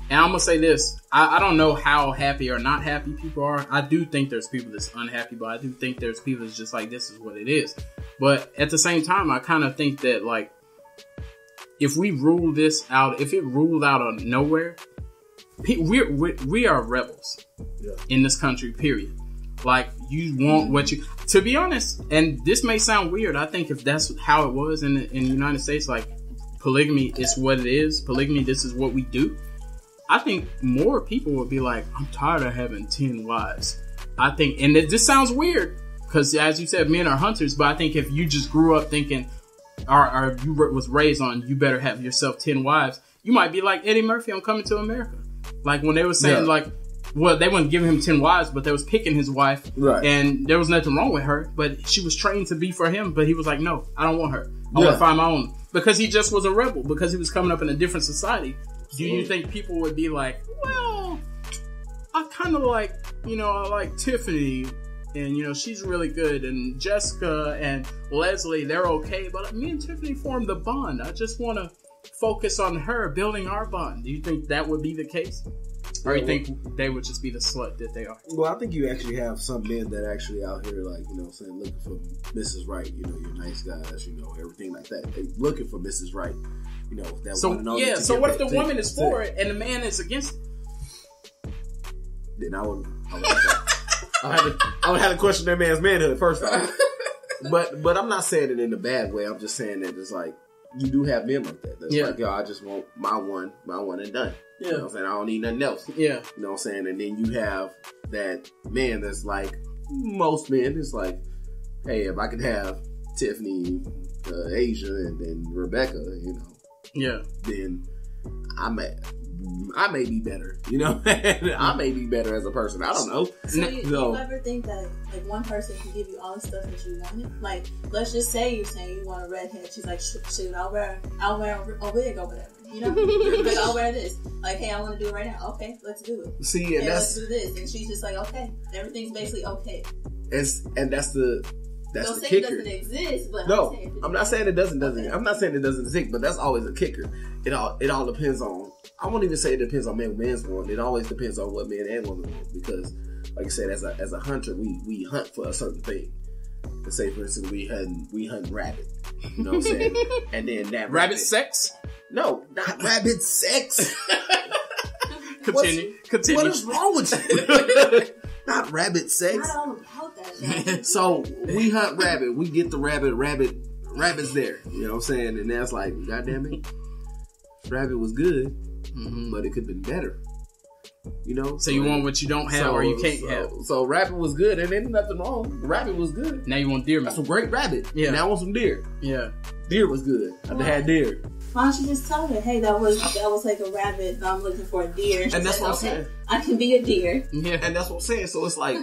And I'm going to say this. I don't know how happy or not happy people are. I do think there's people that's unhappy, but I do think there's people that's just like, this is what it is. But at the same time, I kind of think that, like, if we rule this out, if it ruled out of nowhere, we are rebels in this country, period. Like, you want what you... To be honest, and this may sound weird, I think if that's how it was in the United States, like, polygamy is what it is. Polygamy, this is what we do. I think more people would be like, I'm tired of having 10 wives. I think, and this sounds weird, because as you said, men are hunters, but I think if you just grew up thinking, or you was raised on, you better have yourself 10 wives, you might be like Eddie Murphy on Coming to America. Like when they were saying like, well, they weren't giving him 10 wives, but they was picking his wife, and there was nothing wrong with her, but she was trained to be for him, but he was like, no, I don't want her. I want to find my own. Because he just was a rebel, because he was coming up in a different society. Do you think people would be like, well, I kind of like, you know, I like Tiffany, and, you know, she's really good, and Jessica and Leslie, they're okay, but me and Tiffany formed a bond. I just want to focus on her, building our bond. Do you think that would be the case? Or you think they would just be the slut that they are? Well, I think you actually have some men that actually out here, like, you know what I'm saying, looking for Mrs. Right, you know, you're nice guys, you know, everything like that. They looking for Mrs. Right. You know, that so what if the woman is for it and the man is against it? Then I would have to question that man's manhood first off. But I'm not saying it in a bad way. I'm just saying that it's like, you do have men like that. That's Yeah. like, yo, I just want my one and done. Yeah. You know what I'm saying? I don't need nothing else. Yeah. You know what I'm saying? And then you have that man that's like, most men, it's like, hey, if I could have Tiffany, Asia, and then Rebecca, you know, Yeah. then I may be better. You know, I may be better as a person. I don't know. So you ever think that like one person can give you all the stuff that you wanted? Like, let's just say you're saying you want a redhead. She's like, shoot, I'll wear a wig or whatever. You know, like I'll wear this. Like, hey, I want to do it right now. Okay, let's do it. See, and hey, let's do this. And she's just like, okay, everything's basically okay. That's the Don't say kicker. it doesn't exist, but No, I'm not saying it doesn't. Okay. I'm not saying it doesn't exist, but that's always a kicker. It all depends on. I won't even say it depends on man's want. It always depends on what men and women want, because, like I said, as a hunter, we hunt for a certain thing. Let's say, for instance, we hunt rabbit. You know what I'm saying? And then that Rabbit sex? No, not rabbit sex. Continue. What is wrong with you? Not rabbit sex. Not all about that. So we hunt rabbit. We get the rabbit's there. You know what I'm saying? And that's like, goddamn it, rabbit was good, but it could have been better. You know? So you want what you don't have or you can't have. So rabbit was good, and ain't nothing wrong. The rabbit was good. Now you want deer meat. That's some great rabbit. Yeah. Now I want some deer. Yeah. Deer was good. I had deer. Why don't you just tell her, hey, that was like a rabbit, I'm looking for a deer. And that's what I'm saying. I can be a deer. Yeah. And that's what I'm saying. So it's like,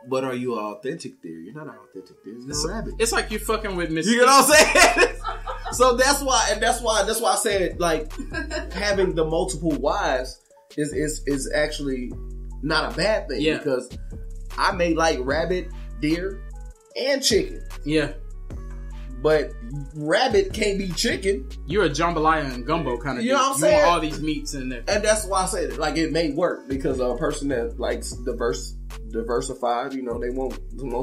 but are you an authentic deer? You're not an authentic deer. You're a rabbit. It's like you fucking with Miss. You know what I'm saying? So that's why I said, like, having the multiple wives is actually not a bad thing. Yeah. Because I may like rabbit, deer, and chicken. Yeah. But rabbit can't be chicken. You're a jambalaya and gumbo kind of You know dude. what I'm You saying? want all these meats in there. And that's why I said it. Like, it may work because a person that likes diversified, you know, they want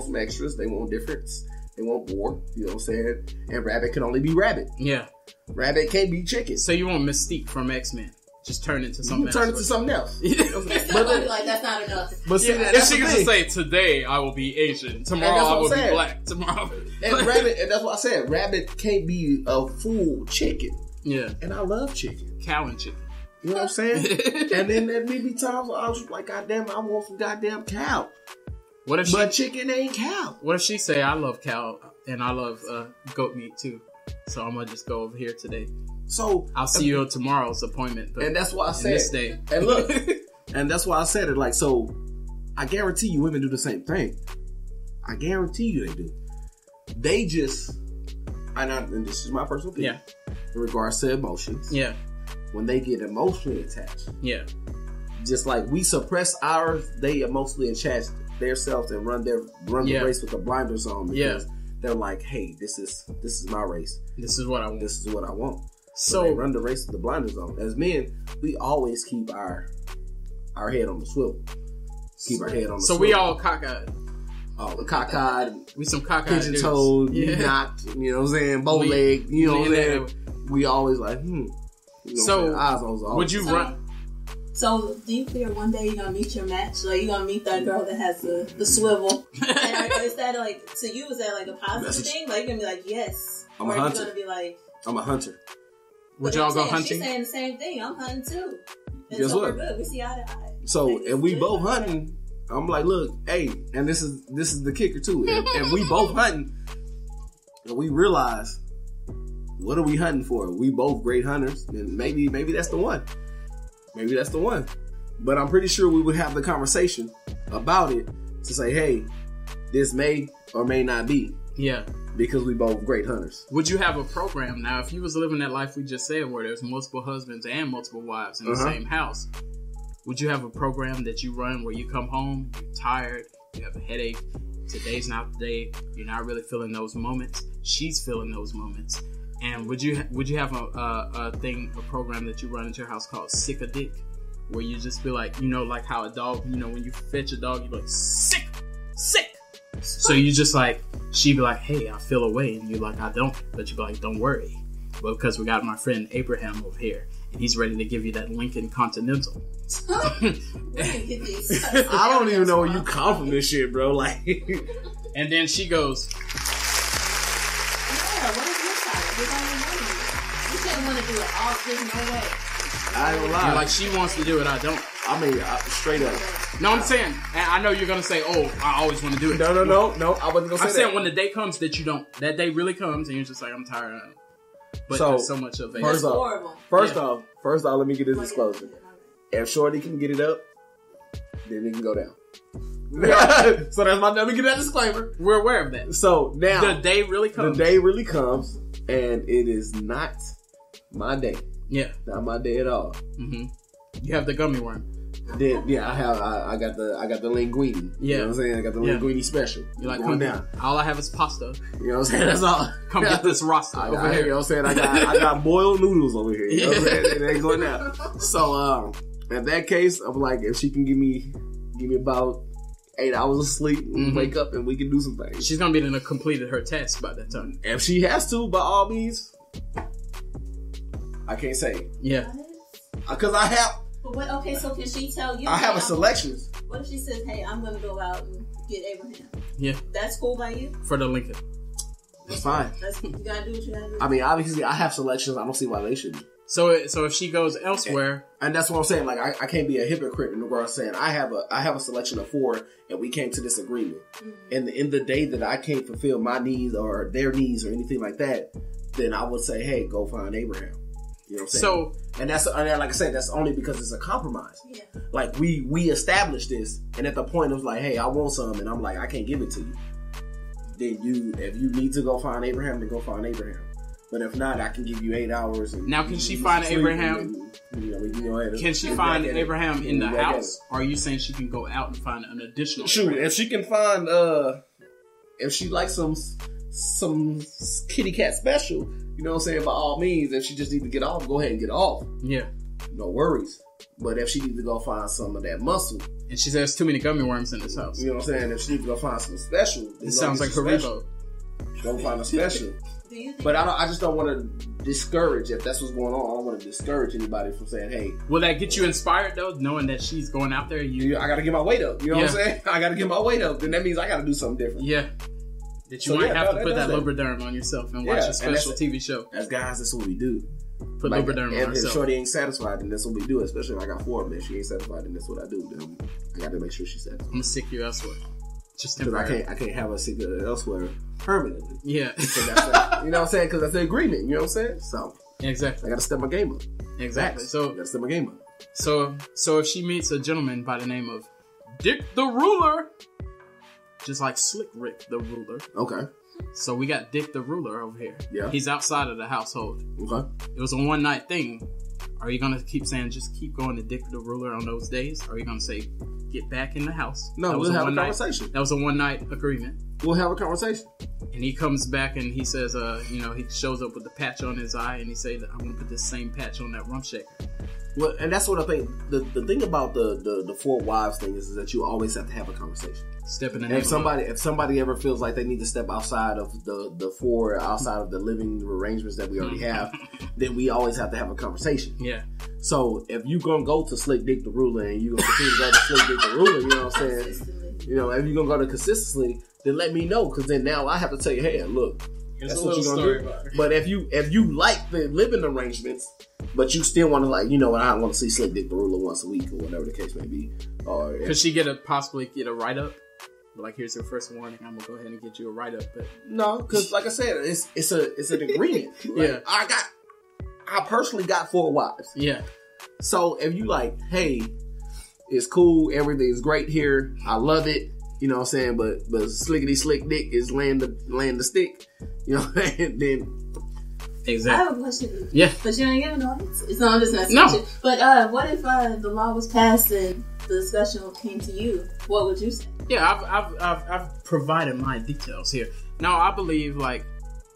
some extras. They want difference. They want more. You know what I'm saying? And rabbit can only be rabbit. Yeah. Rabbit can't be chicken. So you want Mystique from X-Men. Just turn into something else. Turn into something else. But like, that's not enough. But see, Yeah, that's if she the could thing. say, today I will be Asian. Tomorrow that's I what will I'm be saying. black. Tomorrow. And that's what I said. Rabbit can't be a full chicken. Yeah. And I love chicken. Cow and chicken. You know what I'm saying? And then there may be times where I was just like, goddamn, I want some goddamn cow. What if But chicken ain't cow. What if she say, I love cow and I love goat meat too. So I'm going to just go over here today. So I'll see you at tomorrow's appointment. But and that's why I said this day. And look, and that's why I said it. Like, so I guarantee you, women do the same thing. I guarantee you, they do. They just, and this is my personal opinion. Yeah. In regards to emotions. Yeah. When they get emotionally attached. Yeah. Just like we suppress ours, they emotionally attach themselves and run the race with the blinders on because they're like, hey, this is my race. This is what I want. This is what I want. So they run the race with the blinders on. As men, we always keep our head on the swivel. Keep our head on the So swivel. we all cockeyed. Oh, the cockeyed, We some cockeyed pigeon dudes. toed, Yeah. knocked, you know what I'm saying, bow leg, you know what I'm Yeah. saying. We always like, You know So, what I'm saying? Eyes on would you run? So, do you fear one day you're gonna meet your match? Like, you're gonna meet that girl that has the swivel? And is that like, to you, is that like a positive thing? Like, you're gonna be like, yes. I'm a or hunter. You're gonna be like, I'm a hunter. Would but y'all I'm go saying, hunting? She's saying the same thing. I'm hunting too. And Guess so what? we're good. We see eye to eye. So, Like, and we it's both good. hunting. I'm like, look, hey, and this is the kicker too. And we both hunting, and we realize, what are we hunting for? We both great hunters, and maybe that's the one. Maybe that's the one. But I'm pretty sure we would have the conversation about it to say, hey, this may or may not be. Yeah. Because we both great hunters. Would you have a program now if you was living that life we just said where there's multiple husbands and multiple wives in the same house? Would you have a program that you run where you come home, you're tired, you have a headache, today's not the day, you're not really feeling those moments, she's feeling those moments, and would you have a program that you run into your house called Sick a Dick, where you just be like, you know, like how a dog, you know, when you fetch a dog, you be like, sick. So you just like, she'd be like, hey, I feel away, and you're like, I don't, but you be like, don't worry, well, because we got my friend Abraham over here, and he's ready to give you that Lincoln Continental. I don't even know where you come from this shit, bro. Like, and then she goes, Yeah, what is your side? We're going to know you. You shouldn't want to do it all. There's no way. I ain't gonna lie. And like she wants to do it, I don't. I mean, straight up. No, I'm saying, and I know you're gonna say, "Oh, I always want to do it." No. I wasn't gonna say I'm saying that. when the day comes that you don't, that day really comes, and you're just like, "I'm tired of it." But So, there's so much of it. First off, horrible. first off, let me get this disclosure. If Shorty can get it up, then it can go down. So let me get that disclaimer. We're aware of that. So now The day really comes. The day really comes, and it is not my day. Yeah. Not my day at all. Mm-hmm. You have the gummy worm. Then I got the linguine. Yeah. You know what I'm saying? I got the linguine special. You're like, going come down. All I have is pasta. You know what I'm saying? That's all. Come get this roster over You here. know what I'm saying? I got boiled noodles over here. You know what I'm saying? It ain't going down. So in that case, I'm like, if she can give me about 8 hours of sleep and wake up and we can do some things. She's gonna be done completed her task by that time. If she has to, by all means, I can't say. Yeah. Because I have. But what, okay, so can she tell you? I have a selection. What if she says, "Hey, I'm going to go out and get Abraham"? Yeah. That's cool by you? For the Lincoln. That's fine. You gotta do what you gotta do. I mean, obviously, I have selections. I don't see why they shouldn't. So if she goes elsewhere, and that's what I'm saying. Like, I can't be a hypocrite in regards to saying I have a selection of 4, and we came to this agreement. And in the day that I can't fulfill my needs or their needs or anything like that, then I would say, hey, go find Abraham. You know what I'm saying? So, and like I said, that's only because it's a compromise. Yeah. Like we established this, and at the point it was like, hey, I want some, and I'm like, I can't give it to you. Then if you need to go find Abraham, then go find Abraham. But if not, I can give you 8 hours. And now can she find Abraham? Can she find Abraham in the house? Or are you saying she can go out and find an additional? Shoot, Abraham? if she can find, if she likes some kitty cat special, you know what I'm saying, by all means, if she just needs to get off, go ahead and get off. Yeah. No worries. But if she needs to go find some of that muscle. And she says too many gummy worms in this house. You know what I'm saying? If she needs to go find some special. It sounds like Haribo. Go find a special. But I just don't want to discourage, if that's what's going on, I don't want to discourage anybody from saying, hey. Will that get you inspired though, knowing that she's going out there? I got to get my weight up. You know what I'm saying? I got to get my weight up. Then that means I got to do something different. Yeah. That you might have to put that Lubriderm on yourself and watch a special TV show. As guys, that's what we do. Put Lubriderm on yourself. If Shorty ain't satisfied, then that's what we do. Especially if I got 4 of them. If she ain't satisfied, then that's what I do. Then I got to make sure she's satisfied. I'm going to sick you elsewhere. Just Because temporary. I can't have her sick elsewhere permanently. Yeah. So that's that, you know what I'm saying? Because that's the agreement. You know what I'm saying? So exactly. I got to step my game up. Exactly. So I got to step my game up. So if she meets a gentleman by the name of Dick the Ruler, just like Slick Rick the Ruler. Okay. So we got Dick the Ruler over here. Yeah. He's outside of the household. Okay. It was a one night thing. Are you gonna keep saying just keep going to Dick the Ruler on those days? Or are you gonna say get back in the house? No, we'll have a conversation. That was a one night agreement. We'll have a conversation. And he comes back and he says, he shows up with the patch on his eye and he say that I'm gonna put this same patch on that rump shaker. Well, and that's what I think. The thing about the 4 wives thing is that you always have to have a conversation. Step in the if somebody ever feels like they need to step outside of the 4, outside of the living arrangements that we already have, then we always have to have a conversation. Yeah. So if you gonna go to Slick Dick the Ruler and you gonna continue to go to Slick Dick the Ruler, you know what I'm saying? You know, if you gonna go to consistently, then let me know, because then now I have to tell you, hey, look, that's what you're gonna do. But if you like the living arrangements, but you still want to, like, you know what, I want to see Slick Dick the Ruler once a week or whatever the case may be. Or could she possibly get a write up? Like, here's your first warning. I'm gonna go ahead and get you a write up. But no, because like I said, it's an agreement. Yeah, I personally got 4 wives. Yeah. So if you like, hey, it's cool, everything's great here, I love it. You know what I'm saying? But Slickety Slick Dick is laying the stick. You know, and then. Exactly. I have a question. Yeah. But you ain't giving no answer. It's not just not no. But what if the law was passed and the discussion came to you? What would you say? Yeah, I've provided my details here. Now I believe, like,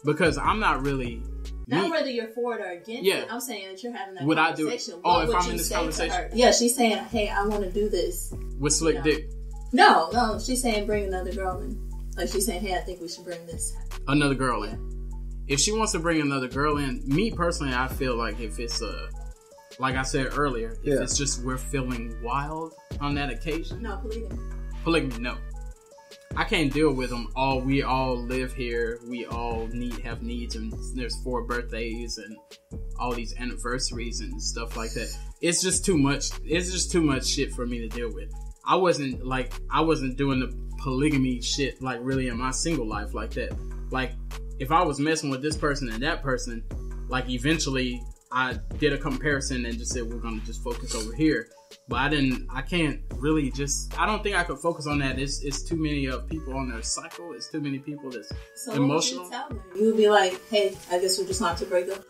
because I'm not really. Not whether you're for it or against it. I'm saying that you're having that conversation. If I'm in this conversation? Yeah, she's saying, hey, I want to do this. With Slick Dick? No. She's saying bring another girl in. Like, she's saying, hey, I think we should bring this. Another girl in. If she wants to bring another girl in, me personally, I feel like if it's like I said earlier, if it's just we're feeling wild on that occasion. No, polygamy, no. I can't deal with them. We all live here. We all have needs, and there's 4 birthdays and all these anniversaries and stuff like that. It's just too much. It's just too much shit for me to deal with. I wasn't doing the polygamy shit like really in my single life like that. Like if I was messing with this person and that person, like eventually I did a comparison and just said we're gonna just focus over here. But I can't really I don't think I could focus on that. It's too many people on their cycle. It's too many people that's emotional. What would you tell them? You would be like, hey, I guess we're just not to break up.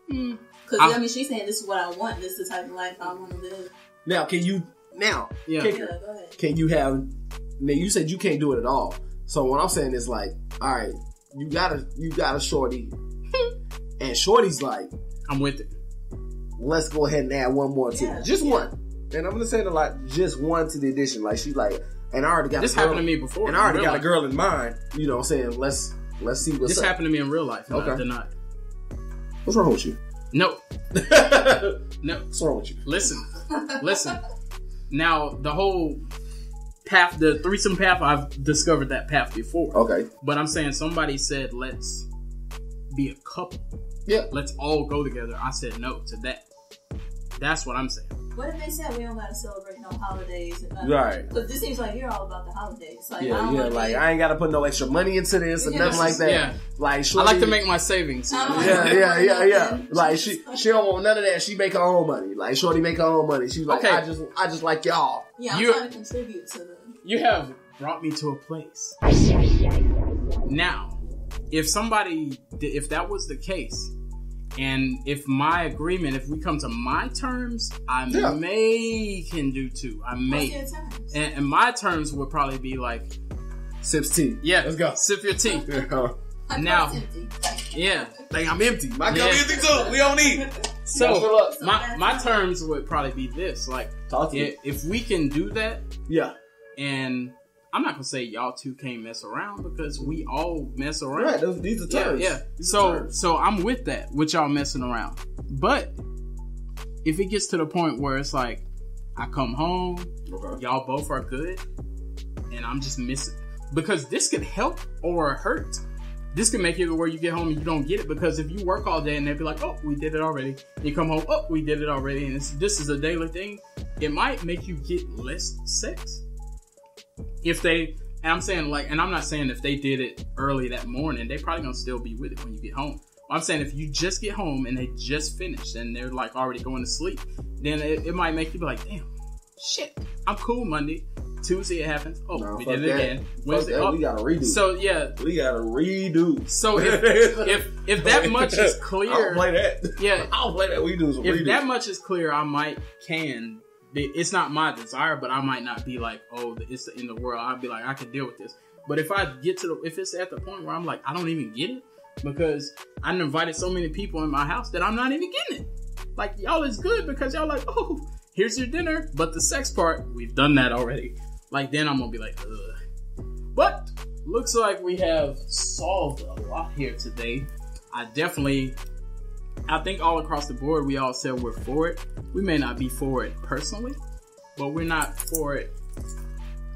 Because I mean, she's saying this is what I want. This is the type of life I want to live. Now, can you? Now, yeah. Go ahead. Can you have? Now, you said you can't do it at all. So what I'm saying is like, all right, you got a shorty, and shorty's like, I'm with it. Let's go ahead and add one more to it. Just one. And I'm gonna say it like just one to the addition. Like she's like, and I already got this happened to me before. And I already got a girl in mind. You know what I'm saying? Let's see what's this up. happened to me in real life. Okay. Denied. What's wrong with you? No. No. What's wrong with you? Listen. Now the whole path, the threesome path, I've discovered that path before. Okay. But I'm saying somebody said let's be a couple. Yeah. Let's all go together. I said no to that. That's what I'm saying. What if they said we don't gotta celebrate no holidays? Right. Because this seems like you're all about the holidays. Like, I ain't gotta put no extra money into this or nothing like that. Yeah. Like, I like to make my savings. Yeah. Like she don't want none of that. She make her own money. Like shorty make her own money. She's like, I just like y'all. Yeah, I'm trying to contribute to the. You have brought me to a place. Now, if that was the case. And if we come to my terms, I may can do two. I may. What's your terms? And my terms would probably be like... Sips tea. Yeah. Let's go. Sip your tea. Now. Yeah. Like I'm empty. My cup empty too. We don't eat. So, my terms would probably be this. Like, talk to me. If we can do that... Yeah. And... I'm not gonna say y'all two can't mess around because we all mess around. Right, these are terms. Yeah. So I'm with that, with y'all messing around. But if it gets to the point where it's like I come home, y'all both are good, and I'm just missing, because this could help or hurt. This can make it where you get home and you don't get it, because if you work all day and they'll be like, oh, we did it already. You come home, oh, we did it already, and this is a daily thing. It might make you get less sex. And I'm saying and I'm not saying if they did it early that morning, they probably gonna still be with it when you get home. I'm saying if you just get home and they just finished and they're like already going to sleep, then it might make you be like, damn, shit, I'm cool Monday. Tuesday it happens. Oh, we did it again. Wednesday, we gotta redo. So yeah, we gotta redo. So if that much is clear, I don't play that. Yeah, I don't play that. We do some redo. If that much is clear, I can. It's not my desire, but I might not be like, oh, it's the end of the world. I'd be like, I can deal with this. But if I get if it's at the point where I'm like, I don't even get it, because I invited so many people in my house that I'm not even getting it. Like, y'all is good because y'all like, oh, here's your dinner. But the sex part, we've done that already. Like, then I'm going to be like, ugh. But looks like we have solved a lot here today. I think all across the board, we all said we're for it. We may not be for it personally, but we're not for it.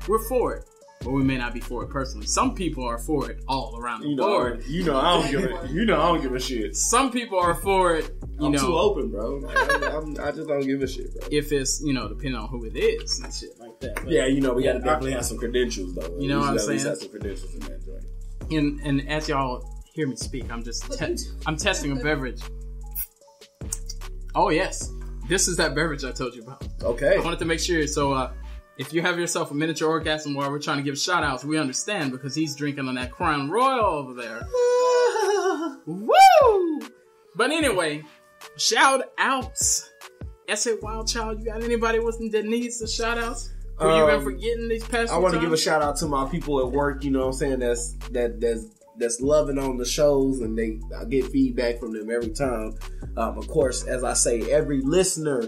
We're for it, but we may not be for it personally. Some people are for it all around the board. I don't give a shit. Some people are for it. I'm too open, bro. I just don't give a shit, bro. If it's, depending on who it is and shit like that. But, yeah, we gotta definitely have some credentials, though. You know what I'm saying? Have some credentials in that joint. And as y'all hear me speak, I'm just I'm testing a beverage. Oh yes, this is that beverage I told you about. Okay. I wanted to make sure. So if you have yourself a miniature orgasm while we're trying to give shout outs, we understand, because he's drinking on that Crown Royal over there. Woo! But anyway, shout outs. S.A. Wild Child, you got anybody that needs the shout outs? Who you been forgetting these past few I want to give a shout out to my people at work, you know what I'm saying, that's loving on the shows, and I get feedback from them every time. Of course, as I say, every listener,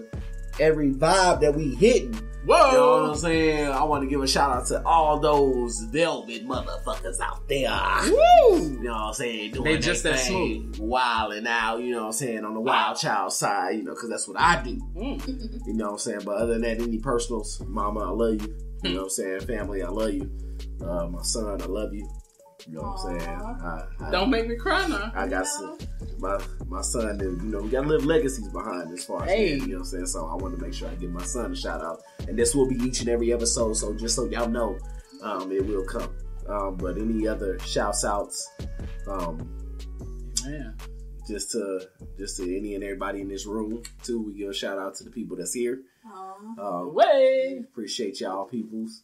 every vibe that we hitting. Whoa! You know what I'm saying? I want to give a shout out to all those velvet motherfuckers out there. Woo! You know what I'm saying? Doing they just that smooth. Wilding out, you know what I'm saying, on the wild child side, because that's what I do. You know what I'm saying? But other than that, any personals, mama, I love you. You know what I'm saying? Family, I love you. My son, I love you. You know what I'm saying? Don't make me cry now. I got some, my son, we got to live legacies behind as far as that, you know what I'm saying? So I want to make sure I give my son a shout out. And this will be each and every episode, so just so y'all know, it will come. But any other shouts outs, Man. just to any and everybody in this room too. We give a shout out to the people that's here. Appreciate y'all peoples.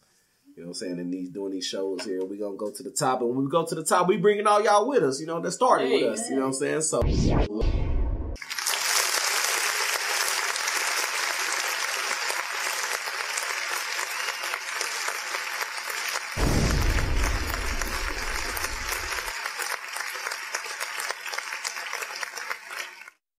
You know what I'm saying? And doing these shows here, we gonna go to the top, and when we go to the top, we bringing all y'all with us. You know, that started with us. You know what I'm saying? So.